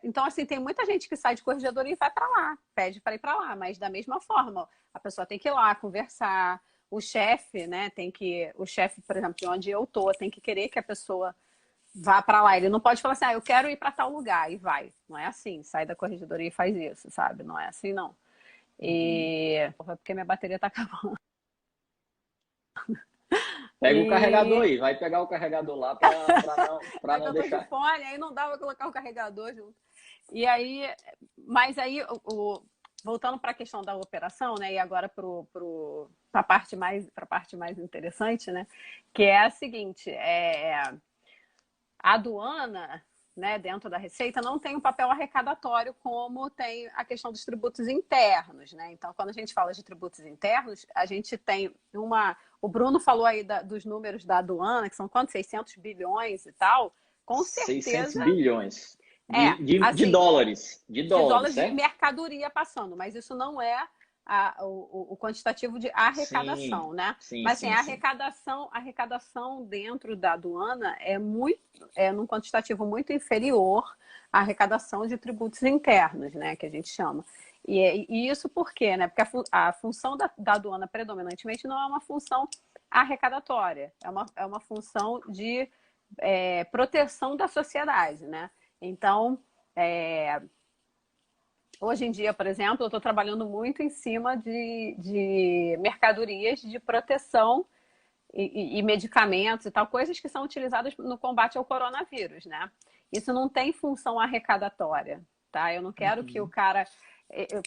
então assim, tem muita gente que sai de corregedoria e vai para lá, pede para ir para lá, mas da mesma forma, a pessoa tem que ir lá conversar, o chefe, né? O chefe, por exemplo, de onde eu tô, tem que querer que a pessoa vá para lá. Ele não pode falar assim, eu quero ir para tal lugar e vai. Não é assim, sai da corregedoria e faz isso, sabe? Não é assim, não. Uhum. E porque minha bateria tá acabando. Pega o carregador E aí, vai pegar o carregador lá para é que não eu tô de deixar. fone, aí não dá pra colocar o carregador junto. E aí, mas aí, voltando para a questão da operação, né? E agora para a parte mais interessante, né? Que é a seguinte, a aduana, né, dentro da Receita, não tem um papel arrecadatório como tem a questão dos tributos internos, né? Então, quando a gente fala de tributos internos, a gente tem uma... O Bruno falou aí dos números da aduana, que são quantos? 600 bilhões e tal. Com 600 certeza, bilhões de assim, dólares. De de dólares, dólares de certo? mercadoria passando, mas isso não é o quantitativo de Sim, arrecadação, né? sim, Mas assim, sim, sim. a arrecadação dentro da aduana é num quantitativo muito inferior à arrecadação de tributos internos, né? Que a gente chama. E isso por quê? Né? Porque a função da aduana predominantemente não é uma função arrecadatória, é uma função de proteção da sociedade, né? Então, é, hoje em dia, por exemplo, eu estou trabalhando muito em cima de mercadorias de proteção e medicamentos e tal, coisas que são utilizadas no combate ao coronavírus, né? Isso não tem função arrecadatória, tá? Eu não quero que o Uhum. cara,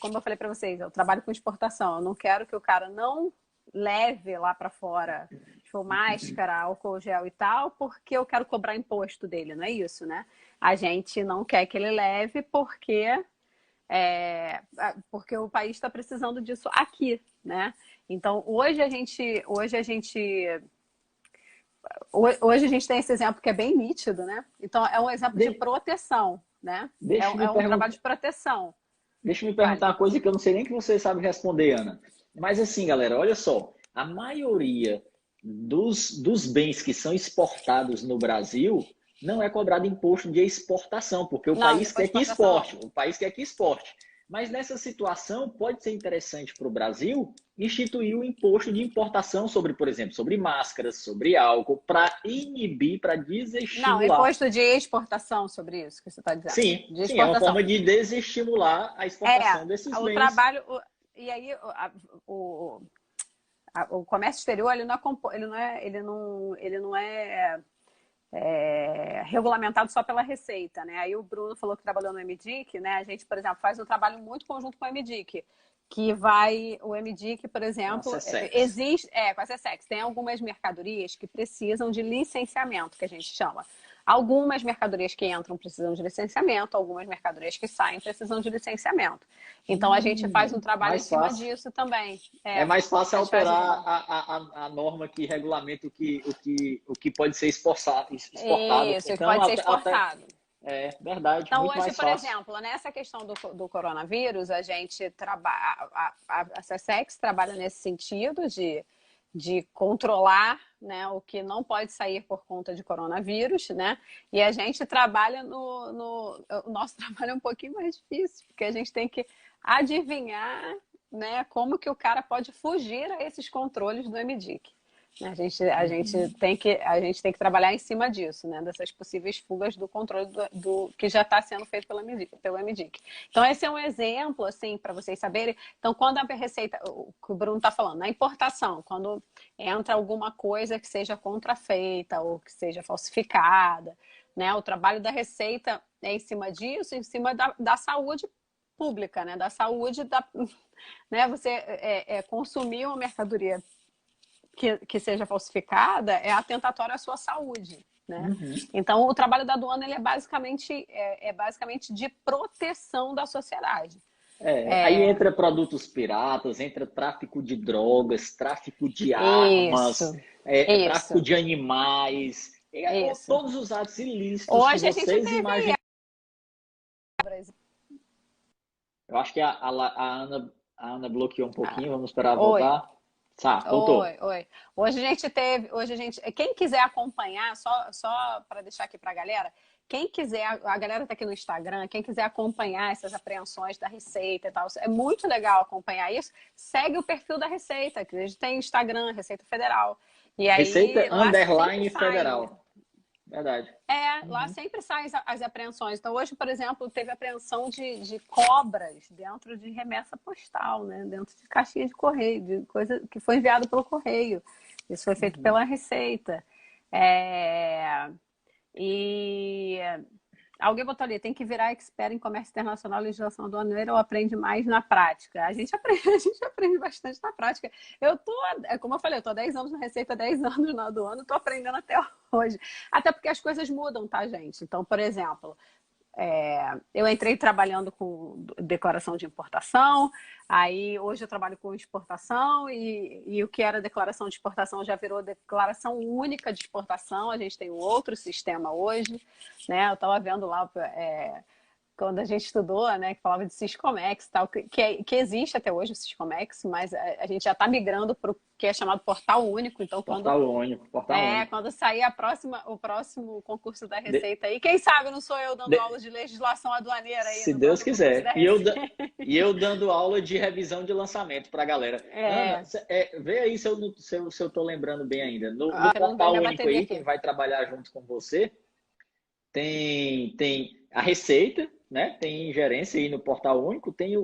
como eu falei para vocês, eu trabalho com exportação, eu não quero que o cara não leve lá para fora, tipo, máscara, álcool gel e tal, porque eu quero cobrar imposto dele, não é isso, né? A gente não quer que ele leve porque o país está precisando disso aqui, né? Então, hoje a gente tem esse exemplo que é bem nítido, né? Então, é um exemplo de De- proteção, né? deixa, eu me É um trabalho perguntar, de proteção. deixa eu me perguntar Vale. uma coisa que eu não sei nem que você sabe responder, Ana. Mas assim, galera, olha só. A maioria dos bens que são exportados no Brasil não é cobrado imposto de exportação, porque o Não, país depois quer de que exportação, exporte. não. O país quer que exporte. Mas nessa situação, pode ser interessante para o Brasil instituir o imposto de importação sobre, por exemplo, sobre máscaras, sobre álcool, para inibir, para Não, desestimular. imposto de exportação sobre isso que você está dizendo. Sim, De sim, é uma exportação. forma de desestimular a exportação desses O bens. trabalho. E aí, o, o comércio exterior, ele não é regulamentado só pela Receita, né? Aí o Bruno falou que trabalhou no MDIC, né? A gente, por exemplo, faz um trabalho muito conjunto com o MDIC, que vai, o MDIC, por Com a exemplo, Sessex. existe, com a SESEX, tem algumas mercadorias que precisam de licenciamento, que a gente chama. Algumas mercadorias que entram precisam de licenciamento, algumas mercadorias que saem precisam de licenciamento. Então a gente faz um trabalho em Mais cima fácil. disso também. É mais fácil A gente faz alterar a norma que regulamenta o que pode ser exportado. isso, que Então, pode ser até exportado. é verdade, Então, muito hoje, mais por fácil. exemplo, nessa questão do coronavírus, a gente trabalha, a SESEX trabalha nesse sentido de controlar, né, o que não pode sair por conta de coronavírus, né? E a gente trabalha o nosso trabalho é um pouquinho mais difícil, porque a gente tem que adivinhar, né, como que o cara pode fugir a esses controles do MDIC. A gente tem que trabalhar em cima disso, né? Dessas possíveis fugas do controle do que já está sendo feito pelo MDIC. Então, esse é um exemplo, assim, para vocês saberem. Então, quando a Receita, o que o Bruno está falando, na importação, quando entra alguma coisa que seja contrafeita ou que seja falsificada, né? O trabalho da Receita é em cima disso, em cima da saúde pública, né? Da saúde né? Você consumir uma mercadoria que seja falsificada é atentatório à sua saúde, né? Uhum. Então, o trabalho da aduana ele é basicamente de proteção da sociedade. Aí entra produtos piratas, entra tráfico de drogas, tráfico de armas, Isso, isso, tráfico de animais, isso. todos os atos ilícitos que Hoje a gente vocês teve aí. imaginam. Eu acho que a Ana bloqueou um pouquinho, vamos esperar Oi. voltar. Tá, voltou. Oi, oi. Hoje a gente, quem quiser acompanhar, só para deixar aqui para a galera, quem quiser, a galera tá aqui no Instagram, quem quiser acompanhar essas apreensões da Receita e tal, é muito legal acompanhar isso. Segue o perfil da Receita, que a gente tem Instagram, Receita Federal. E Receita aí lá sempre underline sai. federal. verdade. Lá sempre saem as apreensões. Então, hoje, por exemplo, teve apreensão de cobras dentro de remessa postal, né? Dentro de caixinha de correio, de coisa que foi enviado pelo correio. Isso foi feito pela Receita. E alguém botou ali, tem que virar expert em comércio internacional, legislação aduaneira ou aprende mais na prática? A gente aprende, a gente aprende bastante na prática. Como eu falei, eu tô há 10 anos na Receita, 10 anos na aduana, tô aprendendo até hoje. Até porque as coisas mudam, tá, gente? Então, por exemplo, eu entrei trabalhando com declaração de importação, aí hoje eu trabalho com exportação e o que era declaração de exportação já virou declaração única de exportação, a gente tem um outro sistema hoje, né? Eu estava vendo lá quando a gente estudou, né, que falava de Siscomex, tal, que existe até hoje o Siscomex, mas a gente já está migrando para o que é chamado Portal Único, então Portal único, portal único. quando sair o próximo concurso da Receita aí, quem sabe não sou eu dando aula de legislação aduaneira aí. Se Deus quiser. E eu dando aula de revisão de lançamento para a galera. Ana, vê aí se eu tô lembrando bem ainda. No Portal Único aí, quem vai trabalhar junto com você, tem a Receita, né? Tem gerência aí no Portal Único, tem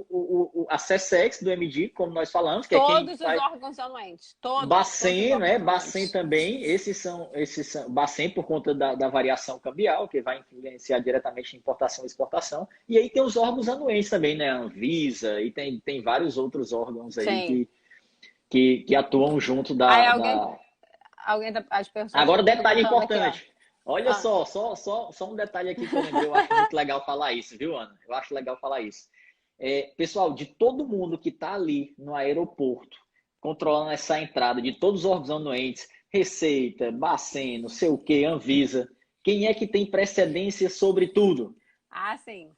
a CSEX do MD, como nós falamos, que todos é quem os órgãos anuentes. Bacen, né? Bacen também, esses são Bacen por conta da variação cambial, que vai influenciar diretamente em importação e exportação. E aí tem os órgãos anuentes também, né? Anvisa, e tem vários outros órgãos aí que atuam junto as pessoas. Agora, detalhe importante. Aqui, olha só um detalhe aqui que eu lembrei, eu acho muito legal falar isso, viu, Ana? Eu acho legal falar isso. Pessoal, de todo mundo que está ali no aeroporto, controlando essa entrada, de todos os órgãos anuentes, Receita, Bacen, não sei o que, Anvisa, quem é que tem precedência sobre tudo? Sim.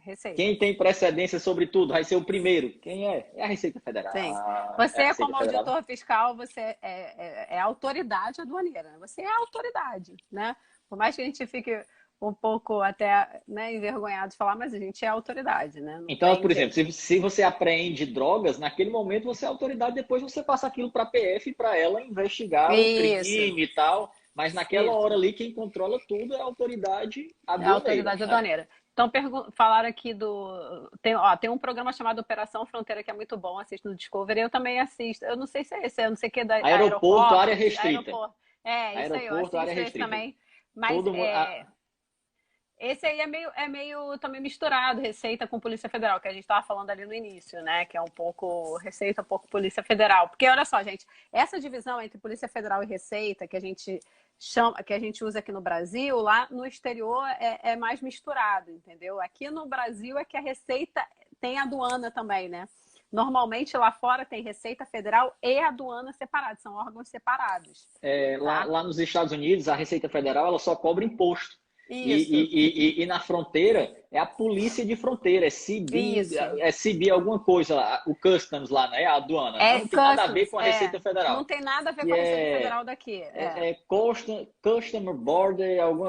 Receita. Quem tem precedência sobre tudo vai ser o primeiro. Quem é? É a Receita Federal. Sim. Você, como auditor fiscal, você é autoridade aduaneira. Você é autoridade, né? Por mais que a gente fique um pouco até, né, envergonhado de falar, mas a gente é autoridade, né? Então, por exemplo, se você apreende drogas, naquele momento você é autoridade, depois você passa aquilo para a PF para ela investigar o crime e tal. Mas naquela hora ali, quem controla tudo é a autoridade aduaneira. É a autoridade aduaneira. Então, falaram aqui tem um programa chamado Operação Fronteira que é muito bom, assisto no Discovery, eu também assisto. Eu não sei se é esse, eu não sei o que é da Aeroporto, área restrita. Isso aí, eu assisto esse também. Mas esse aí é meio também misturado, Receita com Polícia Federal, que a gente estava falando ali no início, né? Que é um pouco Receita, um pouco Polícia Federal. Porque, olha só, gente, essa divisão entre Polícia Federal e Receita, que a gente usa aqui no Brasil, lá no exterior é mais misturado, entendeu? Aqui no Brasil é que a Receita tem a aduana também, né? Normalmente lá fora tem Receita Federal e aduana separados, são órgãos separados. Tá? Lá nos Estados Unidos, a Receita Federal ela só cobra imposto. E na fronteira é a polícia de fronteira, é CB alguma coisa, o Customs lá, né? A aduana. Não tem nada a ver com a Receita Federal. Não tem nada a ver com a Receita Federal daqui. Customer Border, o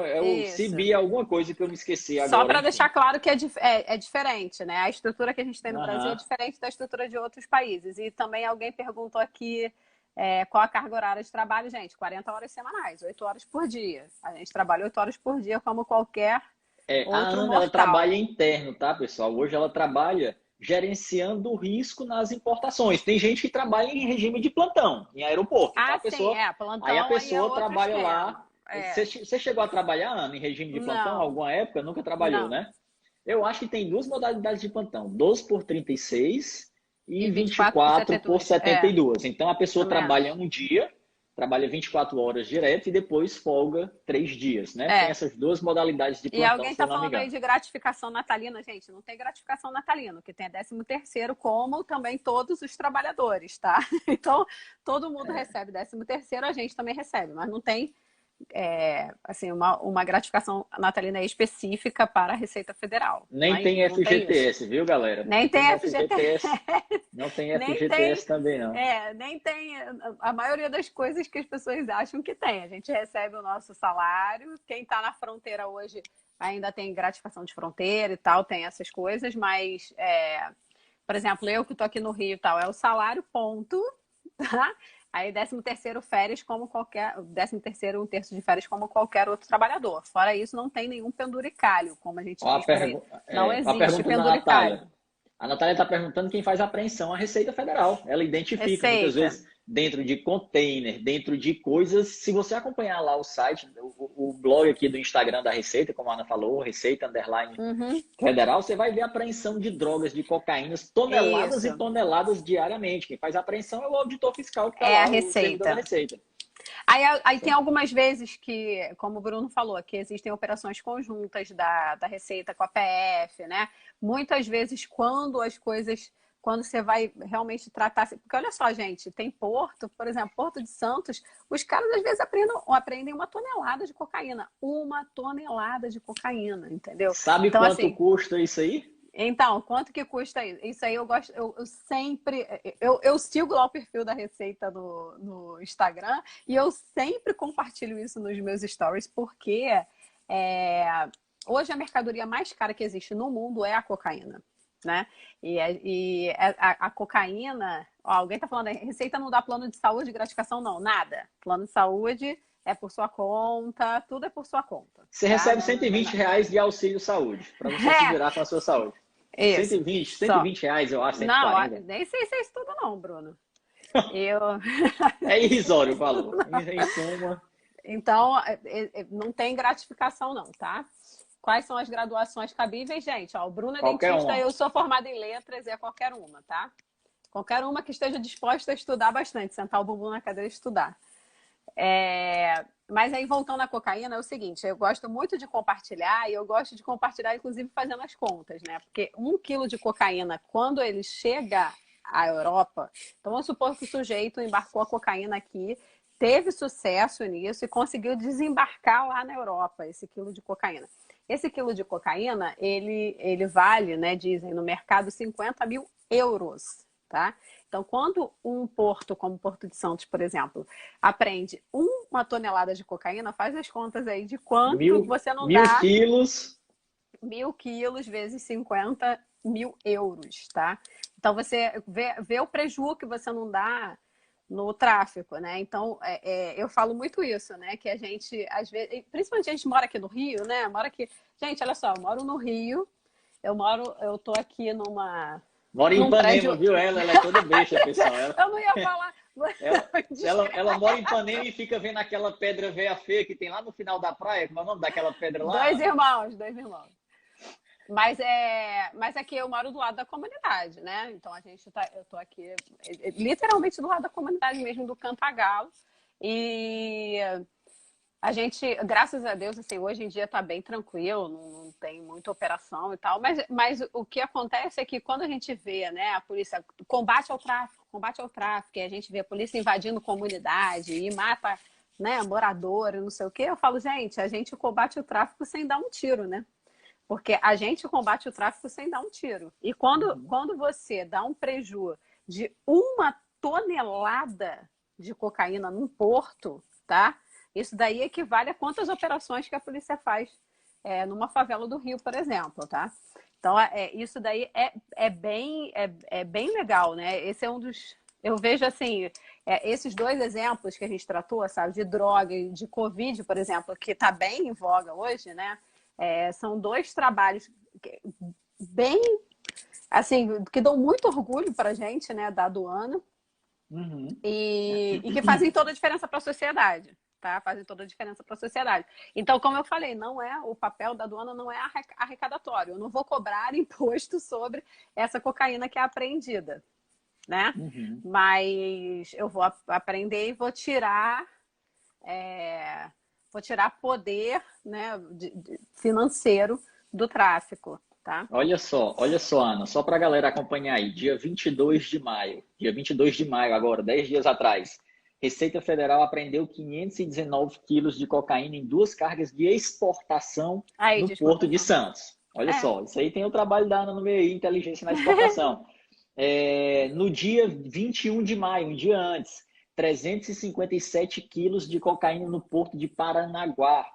CB, alguma coisa que eu me esqueci agora. Só para deixar claro que é diferente, né? A estrutura que a gente tem no Brasil é diferente da estrutura de outros países. E também alguém perguntou aqui qual a carga horária de trabalho, gente? 40 horas semanais, 8 horas por dia. A gente trabalha 8 horas por dia como qualquer outro a Ana, ela trabalha interno, tá, pessoal? Hoje ela trabalha gerenciando o risco nas importações. Tem gente que trabalha em regime de plantão, em aeroporto. Plantão. Aí a pessoa trabalha lá. Você chegou a trabalhar, Ana, em regime de plantão alguma época? Nunca trabalhou, né? Eu acho que tem duas modalidades de plantão. 12 por 36 e 24 por 72. Então, a pessoa trabalha um dia, trabalha 24 horas direto e depois folga 3 dias, né? Tem essas duas modalidades de plantão. E alguém está falando aí de gratificação natalina. Gente, não tem gratificação natalina, o que tem é 13º, como também todos os trabalhadores, tá? Então, todo mundo recebe 13º, a gente também recebe, mas não tem assim, uma gratificação natalina específica para a Receita Federal. Nem tem FGTS, viu, galera? Nem tem FGTS. Não tem FGTS também, não. Nem tem a maioria das coisas que as pessoas acham que tem. A gente recebe o nosso salário. Quem está na fronteira hoje ainda tem gratificação de fronteira e tal, tem essas coisas, mas, por exemplo, eu que estou aqui no Rio e tal, é o salário, ponto, tá? Aí 13º férias como qualquer, 13º, um terço de férias como qualquer outro trabalhador. Fora isso, não tem nenhum penduricalho, como a gente Ó, diz por aí. Não a existe pergunta da penduricalho. Natália. A Natália está perguntando quem faz a apreensão, a Receita Federal. Ela identifica muitas Receita. vezes dentro de container, dentro de coisas. Se você acompanhar lá o site, o blog aqui do Instagram da Receita, como a Ana falou, Receita Underline Uhum. Federal, você vai ver a apreensão de drogas, de cocaínas, toneladas e Isso. toneladas diariamente. Quem faz a apreensão é o auditor fiscal que está É a lá, o servidor da Receita. Receita. Aí tem algumas vezes que, como o Bruno falou, que existem operações conjuntas da Receita com a PF, né? Muitas vezes, quando você vai realmente tratar. Porque olha só, gente, tem porto, por exemplo, Porto de Santos, os caras às vezes apreendem 1 tonelada de cocaína. 1 tonelada de cocaína, entendeu? Sabe Então, quanto assim. custa isso aí? Então, quanto que custa isso? Isso aí eu gosto, eu sempre, eu sigo lá o perfil da Receita no Instagram e eu sempre compartilho isso nos meus stories, porque hoje a mercadoria mais cara que existe no mundo é a cocaína, né? A cocaína, ó, alguém tá falando, a Receita não dá plano de saúde, gratificação não, nada. Plano de saúde é por sua conta, tudo é por sua conta, Você tá? recebe Não, não tem nada. R$ 120 de auxílio saúde, para você se virar com a sua saúde. Isso, Cento e só. vinte reais, eu acho, Não, 140. nem sei se é isso tudo não, Bruno. Eu... É irrisório o valor. Em suma, Então, não tem gratificação não, tá? Quais são as graduações cabíveis, gente? Ó, o Bruno é qualquer dentista, uma. eu sou formada em letras, é qualquer uma, tá? Qualquer uma que esteja disposta a estudar bastante, sentar o bumbum na cadeira e estudar. Mas aí, voltando à cocaína, é o seguinte, eu gosto muito de compartilhar e eu gosto de compartilhar, inclusive, fazendo as contas, né? Porque 1 quilo de cocaína, quando ele chega à Europa, então vamos supor que o sujeito embarcou a cocaína aqui, teve sucesso nisso e conseguiu desembarcar lá na Europa, esse quilo de cocaína. Esse quilo de cocaína, ele vale, né, dizem no mercado, 50 mil euros, tá? Então, quando um porto, como Porto de Santos, por exemplo, apreende 1 tonelada de cocaína, faz as contas aí de quanto você não Mil dá quilos. 1.000 quilos vezes 50 mil euros, tá? Então, você vê o prejuízo que você não dá no tráfico, né? Então, eu falo muito isso, né? Que a gente, às vezes, principalmente a gente mora aqui no Rio, né? Mora aqui. Gente, olha só, eu moro no Rio, eu tô aqui Mora em num Ipanema, prédio. viu? Ela é toda besta, pessoal. Eu não ia falar. Ela mora em Ipanema e fica vendo aquela pedra veia feia que tem lá no final da praia. Como é o nome daquela pedra lá, Dois Ana? irmãos, dois irmãos. Mas aqui eu moro do lado da comunidade, né? Então eu tô aqui literalmente do lado da comunidade mesmo, do Cantagalo. E a gente, graças a Deus, assim, hoje em dia tá bem tranquilo, não tem muita operação e tal. Mas o que acontece é que quando a gente vê, né, a polícia combate ao tráfico, e a gente vê a polícia invadindo comunidade e mata, né, morador e não sei o quê, eu falo, gente, a gente combate o tráfico sem dar um tiro, né? Porque a gente combate o tráfico sem dar um tiro. E quando você dá um prejuízo de 1 tonelada de cocaína num porto, tá? Isso daí equivale a quantas operações que a polícia faz numa favela do Rio, por exemplo, tá? Então, isso daí é bem legal, né? Esse é um dos... Eu vejo, assim, esses dois exemplos que a gente tratou, sabe? De droga e de Covid, por exemplo, que está bem em voga hoje, né? São dois trabalhos bem, assim, que dão muito orgulho para a gente, né, da aduana, e que fazem toda a diferença para a sociedade, tá? Fazem toda a diferença para a sociedade. Então, como eu falei, o papel da aduana não é arrecadatório. Eu não vou cobrar imposto sobre essa cocaína que é apreendida, né? Mas eu vou aprender e vou tirar poder, né, financeiro do tráfico, tá? Olha só, Ana, só para a galera acompanhar aí, dia 22 de maio agora, 10 dias atrás, Receita Federal apreendeu 519 quilos de cocaína em 2 cargas de exportação Aí, no de Porto de exportação. Santos. Olha só, isso aí tem o trabalho da Ana no meio aí, inteligência na exportação. No dia 21 de maio, um dia antes, 357 quilos de cocaína no Porto de Paranaguá.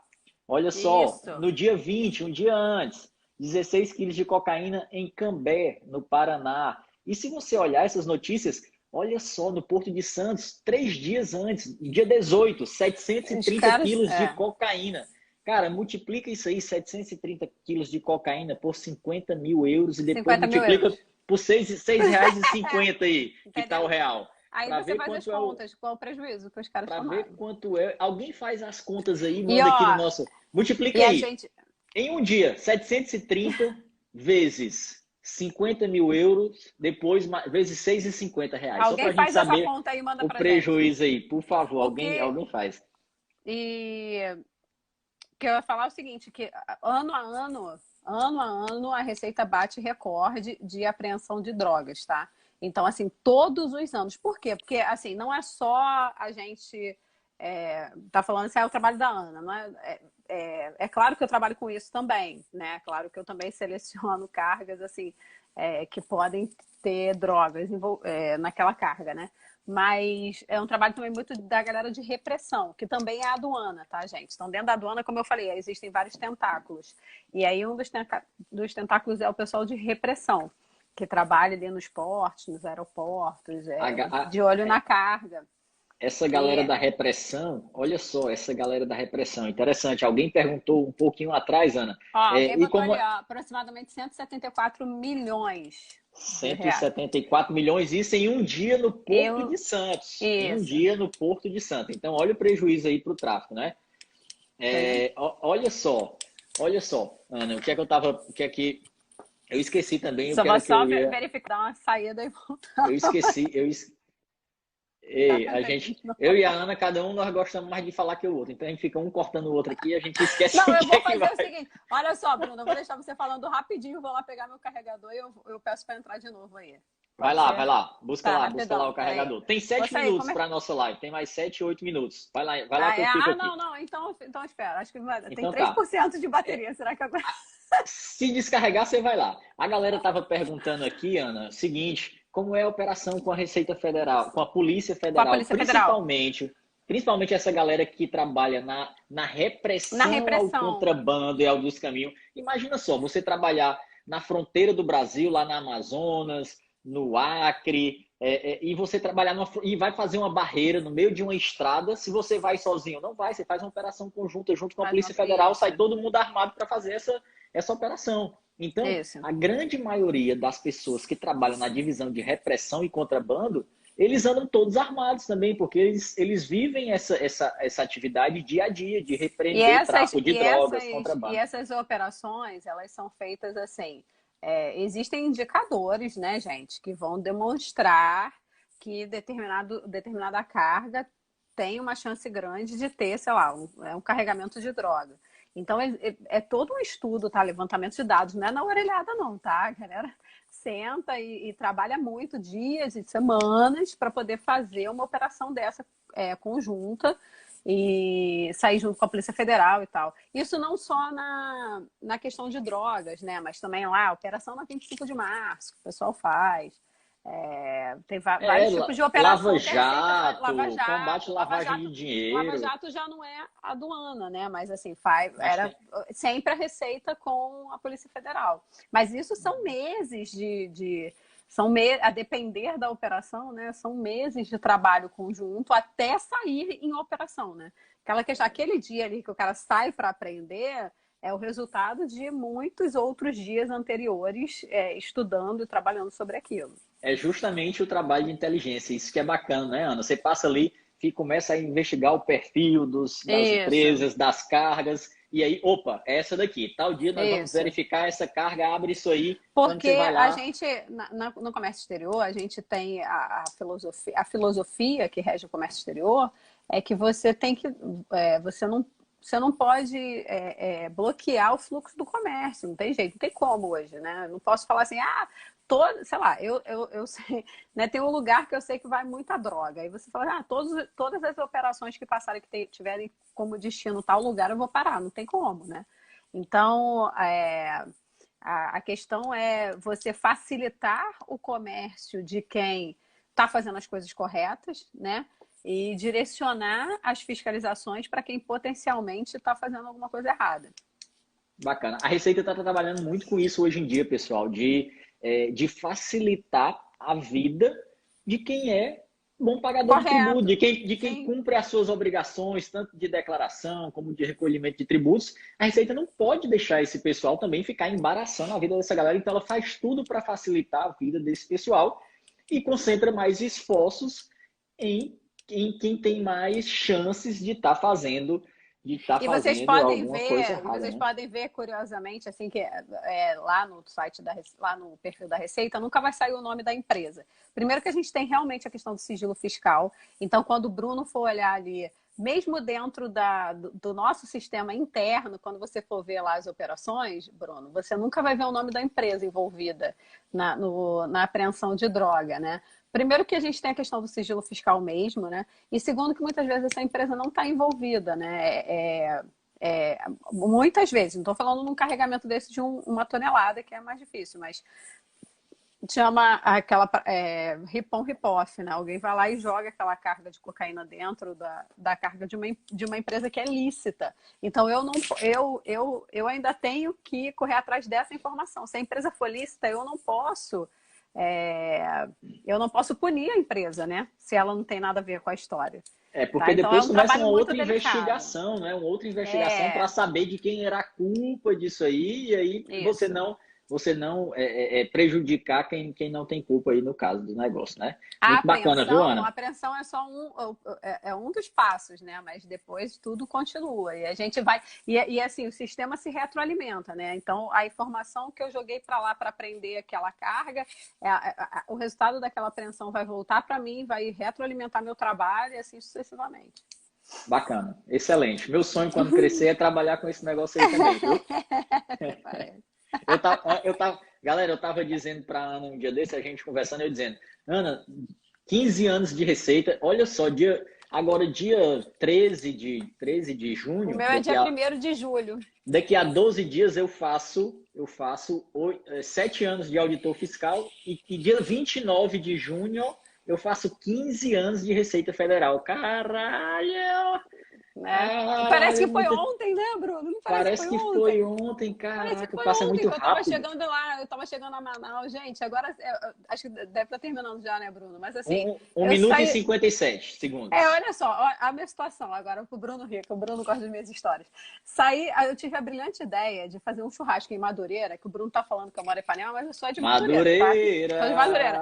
Olha só, Isso. no dia 20, um dia antes, 16 quilos de cocaína em Cambé, no Paraná. E se você olhar essas notícias, Olha só, no Porto de Santos, 3 dias antes, dia 18, Os 730 caras, quilos de cocaína. Cara, multiplica isso aí, 730 quilos de cocaína por 50 mil euros e depois 50 mil multiplica euros. por R$ 6,50 aí, que tá o Entendeu? real. Aí Para você ver faz as quanto é o, contas, qual o prejuízo que os caras para ver tomaram. quanto é. Alguém faz as contas aí, E manda aqui no ó, nosso. Multiplica e a aí. gente. Em um dia, 730 vezes 50 mil euros, depois vezes R$ 6,50. Só para Alguém a gente faz essa saber conta aí e manda o pra gente. prejuízo aí. Por favor, Porque. alguém faz. E que eu ia falar o seguinte, que ano a ano, a Receita bate recorde de apreensão de drogas, tá? Então, assim, todos os anos. Por quê? Porque, assim, não é só a gente tá falando assim, é o trabalho da Ana, não é claro que eu trabalho com isso também, né? Claro que eu também seleciono cargas, assim, que podem ter drogas naquela carga, né? Mas é um trabalho também muito da galera de repressão, que também é a aduana, tá, gente? Então, dentro da aduana, como eu falei, existem vários tentáculos. E aí, um dos tentáculos é o pessoal de repressão, que trabalha ali nos portos, nos aeroportos, A, a, de olho na carga. Essa galera E, da repressão, olha só, essa galera da repressão, interessante. Alguém perguntou um pouquinho atrás, Ana, ó, alguém e botou como ali, ó, aproximadamente 174 milhões de reais. 174 milhões, isso em um dia no Porto Eu, de Santos. Em um isso, dia no Porto de Santos. Então, olha o prejuízo aí para o tráfico, né? entendeu? Olha só, Ana, o que é que eu tava, o que é que eu esqueci também, o Só que vou era que só eu ia, verificar, dar uma saída e eu voltar. esqueci, Tá ei, vendo? eu e a Ana, cada um nós gostamos mais de falar que o outro. Então a gente fica um cortando o outro aqui e a gente esquece Não, o eu que é vou que fazer vai. o seguinte. Olha só, Bruna, eu vou deixar você falando rapidinho, vou lá pegar meu carregador e eu peço para entrar de novo aí. Pode Vai ser? lá, Tá, busca lá rapidão, o peraí. carregador. Tem Vou sete sair, minutos como é? para nossa live, tem mais 7, 8 minutos. Vai lá que eu fico Não, aqui. não, então espera. Acho que tem Então tá. 3% de bateria. Será que agora. Se descarregar, você vai lá. A galera tava perguntando aqui, Ana, seguinte, como é a operação com a Receita Federal, com a Polícia Com a Federal, Polícia Federal. principalmente essa galera que trabalha na Na repressão ao repressão. contrabando e ao descaminho. Imagina só, você trabalhar na fronteira do Brasil, lá na Amazonas, no Acre, e você trabalhar e vai fazer uma barreira no meio de uma estrada. Se você vai sozinho, não vai, você faz uma operação conjunta junto com a Faz uma. Polícia Federal, sai Isso. todo mundo armado para fazer essa operação. Então, Isso. a grande maioria das pessoas que trabalham na divisão de repressão e contrabando, eles andam todos armados também, porque eles vivem essa atividade dia a dia, de E repreender essas, tráfico de e drogas, essas, e contrabando. essas operações, elas são feitas assim. Existem indicadores, né, gente, que vão demonstrar que determinada carga tem uma chance grande de ter, sei lá, um carregamento de droga. Então, é todo um estudo, tá? Levantamento de dados, não é na orelhada, não, tá? A galera senta e trabalha muito, dias e semanas, para poder fazer uma operação dessa conjunta e sair junto com a Polícia Federal e tal. Isso não só na questão de drogas, né? Mas também lá, operação na 25 de março, que o pessoal faz. Tem vários tipos de Lava operação que a Receita faz. Lava Jato, combate Jato, Lava lavagem de Jato. Lava dinheiro, Jato já não é aduana, né? Mas assim, mas era tem, sempre a Receita com a Polícia Federal. Mas isso são meses a depender da operação, né? São meses de trabalho conjunto até sair em operação, né? Aquele dia ali que o cara sai para aprender é o resultado de muitos outros dias anteriores estudando e trabalhando sobre aquilo. é justamente o trabalho de inteligência. Isso que é bacana, né, Ana? Você passa ali e começa a investigar o perfil das Isso, empresas, das cargas, e aí, opa, é essa daqui. Tal dia nós vamos isso. verificar essa carga, abre isso aí. Quando Porque você vai a lá, gente, no comércio exterior, a gente tem a filosofia que rege o comércio exterior é que você tem que. Você não pode bloquear o fluxo do comércio, não tem jeito, não tem como hoje, né? Não posso falar assim, sei lá, eu sei, né? Tem um lugar que eu sei que vai muita droga. Aí você fala, todas as operações que passarem, que tiverem como destino tal lugar, eu vou parar, não tem como, né? Então, a questão é você facilitar o comércio de quem está fazendo as coisas corretas, né? E direcionar as fiscalizações para quem potencialmente está fazendo alguma coisa errada. bacana. A Receita está trabalhando muito com isso hoje em dia, pessoal, de facilitar a vida de quem é bom pagador de tributo, Correto. de quem Sim. cumpre as suas obrigações, tanto de declaração como de recolhimento de tributos. A Receita não pode deixar esse pessoal também ficar embaraçando a vida dessa galera, então ela faz tudo para facilitar a vida desse pessoal e concentra mais esforços em quem tem mais chances de estar fazendo, E vocês alguma coisa errada, vocês né? podem ver curiosamente, assim, que lá no site lá no perfil da Receita, nunca vai sair o nome da empresa. Primeiro que a gente tem realmente a questão do sigilo fiscal. Então, quando o Bruno for olhar ali, mesmo dentro do nosso sistema interno, quando você for ver lá as operações, Bruno, você nunca vai ver o nome da empresa envolvida na apreensão de droga, né? Primeiro que a gente tem a questão do sigilo fiscal mesmo, né? E segundo que muitas vezes essa empresa não está envolvida, né? Muitas vezes, não estou falando num carregamento desse de uma tonelada, que é mais difícil, mas chama aquela rip-on, rip-off, né? Alguém vai lá e joga aquela carga de cocaína dentro da carga de uma empresa que é lícita. Então eu ainda tenho que correr atrás dessa informação. Se a empresa for lícita, eu não posso punir a empresa, né? Se ela não tem nada a ver com a história. Porque Tá? Então é depois um começa trabalho uma muito outra delicado. investigação, né? Uma outra investigação para É, saber de quem era a culpa disso aí, e aí isso. você não prejudicar quem não tem culpa aí no caso do negócio, né? A Muito bacana, viu, apreensão, a Ana? apreensão é só um dos passos, né? Mas depois tudo continua. E a gente vai. E assim, o sistema se retroalimenta, né? Então, a informação que eu joguei para lá para prender aquela carga, o resultado daquela apreensão vai voltar para mim, vai retroalimentar meu trabalho e assim sucessivamente. Bacana, excelente. Meu sonho quando crescer é trabalhar com esse negócio aí também, viu? Até parece. Galera, eu tava dizendo para Ana um dia desse, a gente conversando, eu dizendo, Ana, 15 anos de receita, olha só, agora dia 13 de O junho, meu é dia 1º de julho. daqui a 12 dias eu faço 7 anos de auditor fiscal e dia 29 de junho eu faço 15 anos de Receita Federal. Caralho! Né? Parece que Caralho, foi muito... ontem, né, Bruno? Não parece que Parece foi que foi ontem? ontem, Parece que caraca, foi passa ontem muito que eu tava rápido. chegando lá, eu tava chegando a Manaus. Gente, agora acho que deve estar terminando já, né, Bruno? Mas assim, Um eu minuto e saí. 57 segundos. Olha só, ó, a minha situação agora pro Bruno Rico, o Bruno gosta das minhas histórias. Saí, eu tive a brilhante ideia de fazer um churrasco em Madureira, que o Bruno tá falando que eu moro em Ipanema, mas eu sou de Madureira, tá? Sou de Madureira.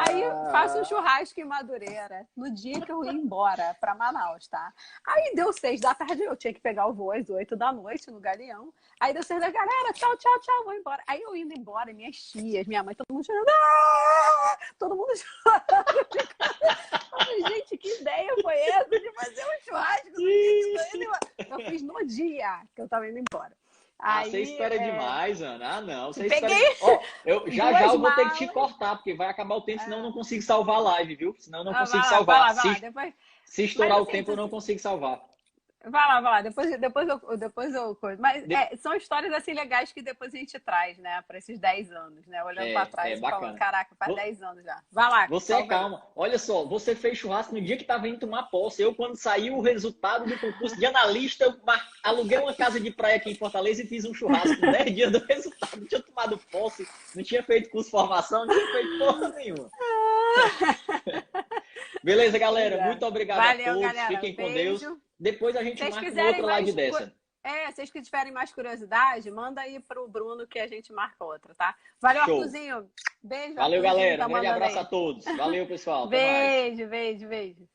Aí faço um Madureira! churrasco em Madureira, no dia que eu ia embora pra Manaus, tá? Aí deu 6 da tarde, eu tinha que pegar o voo às 8 da noite no Galeão. Aí deu 6 da galera, tchau, tchau, tchau, vou embora. Aí eu indo embora, minhas tias, minha mãe, todo mundo chorando, todo mundo chorando. Falei, gente, que ideia foi essa de fazer um churrasco no dia que eu tô indo embora? Eu fiz no dia que eu tava indo embora. Você Aí, espera demais, Ana. Não, você espera. peguei Ó, eu já duas eu vou ter que te malas. cortar, porque vai acabar o tempo, senão eu não consigo salvar a live, viu? Senão eu não consigo Vai salvar. lá, vai lá. Depois, Se mas estourar o assim, tempo, eu não consigo salvar. vai lá. Depois eu coisa. Mas são histórias assim legais que depois a gente traz, né, para esses 10 anos, né? Olhando para trás e falando, Bacana. caraca, faz 10 anos já. Vai lá, Você é salva aí. calma. Olha só, você fez churrasco no dia que estava indo tomar posse. Eu, quando saiu o resultado do concurso de analista, eu aluguei uma casa de praia aqui em Fortaleza e fiz um churrasco com 10 dias do resultado. Não tinha tomado posse, não tinha feito curso de formação, não tinha feito porra nenhuma. Beleza, galera? Muito obrigado a Valeu, todos. galera. Fiquem com Deus. Beijo. Depois a gente Se vocês marca uma quiserem outra live dessa. Se vocês que tiverem mais curiosidade, manda aí pro Bruno que a gente marca outra, tá? Valeu, Show. Arthurzinho. Beijo, Valeu, Arthurzinho, galera. tá Um grande mandando abraço aí. a todos. Valeu, pessoal. Até mais. Beijo, beijo, beijo.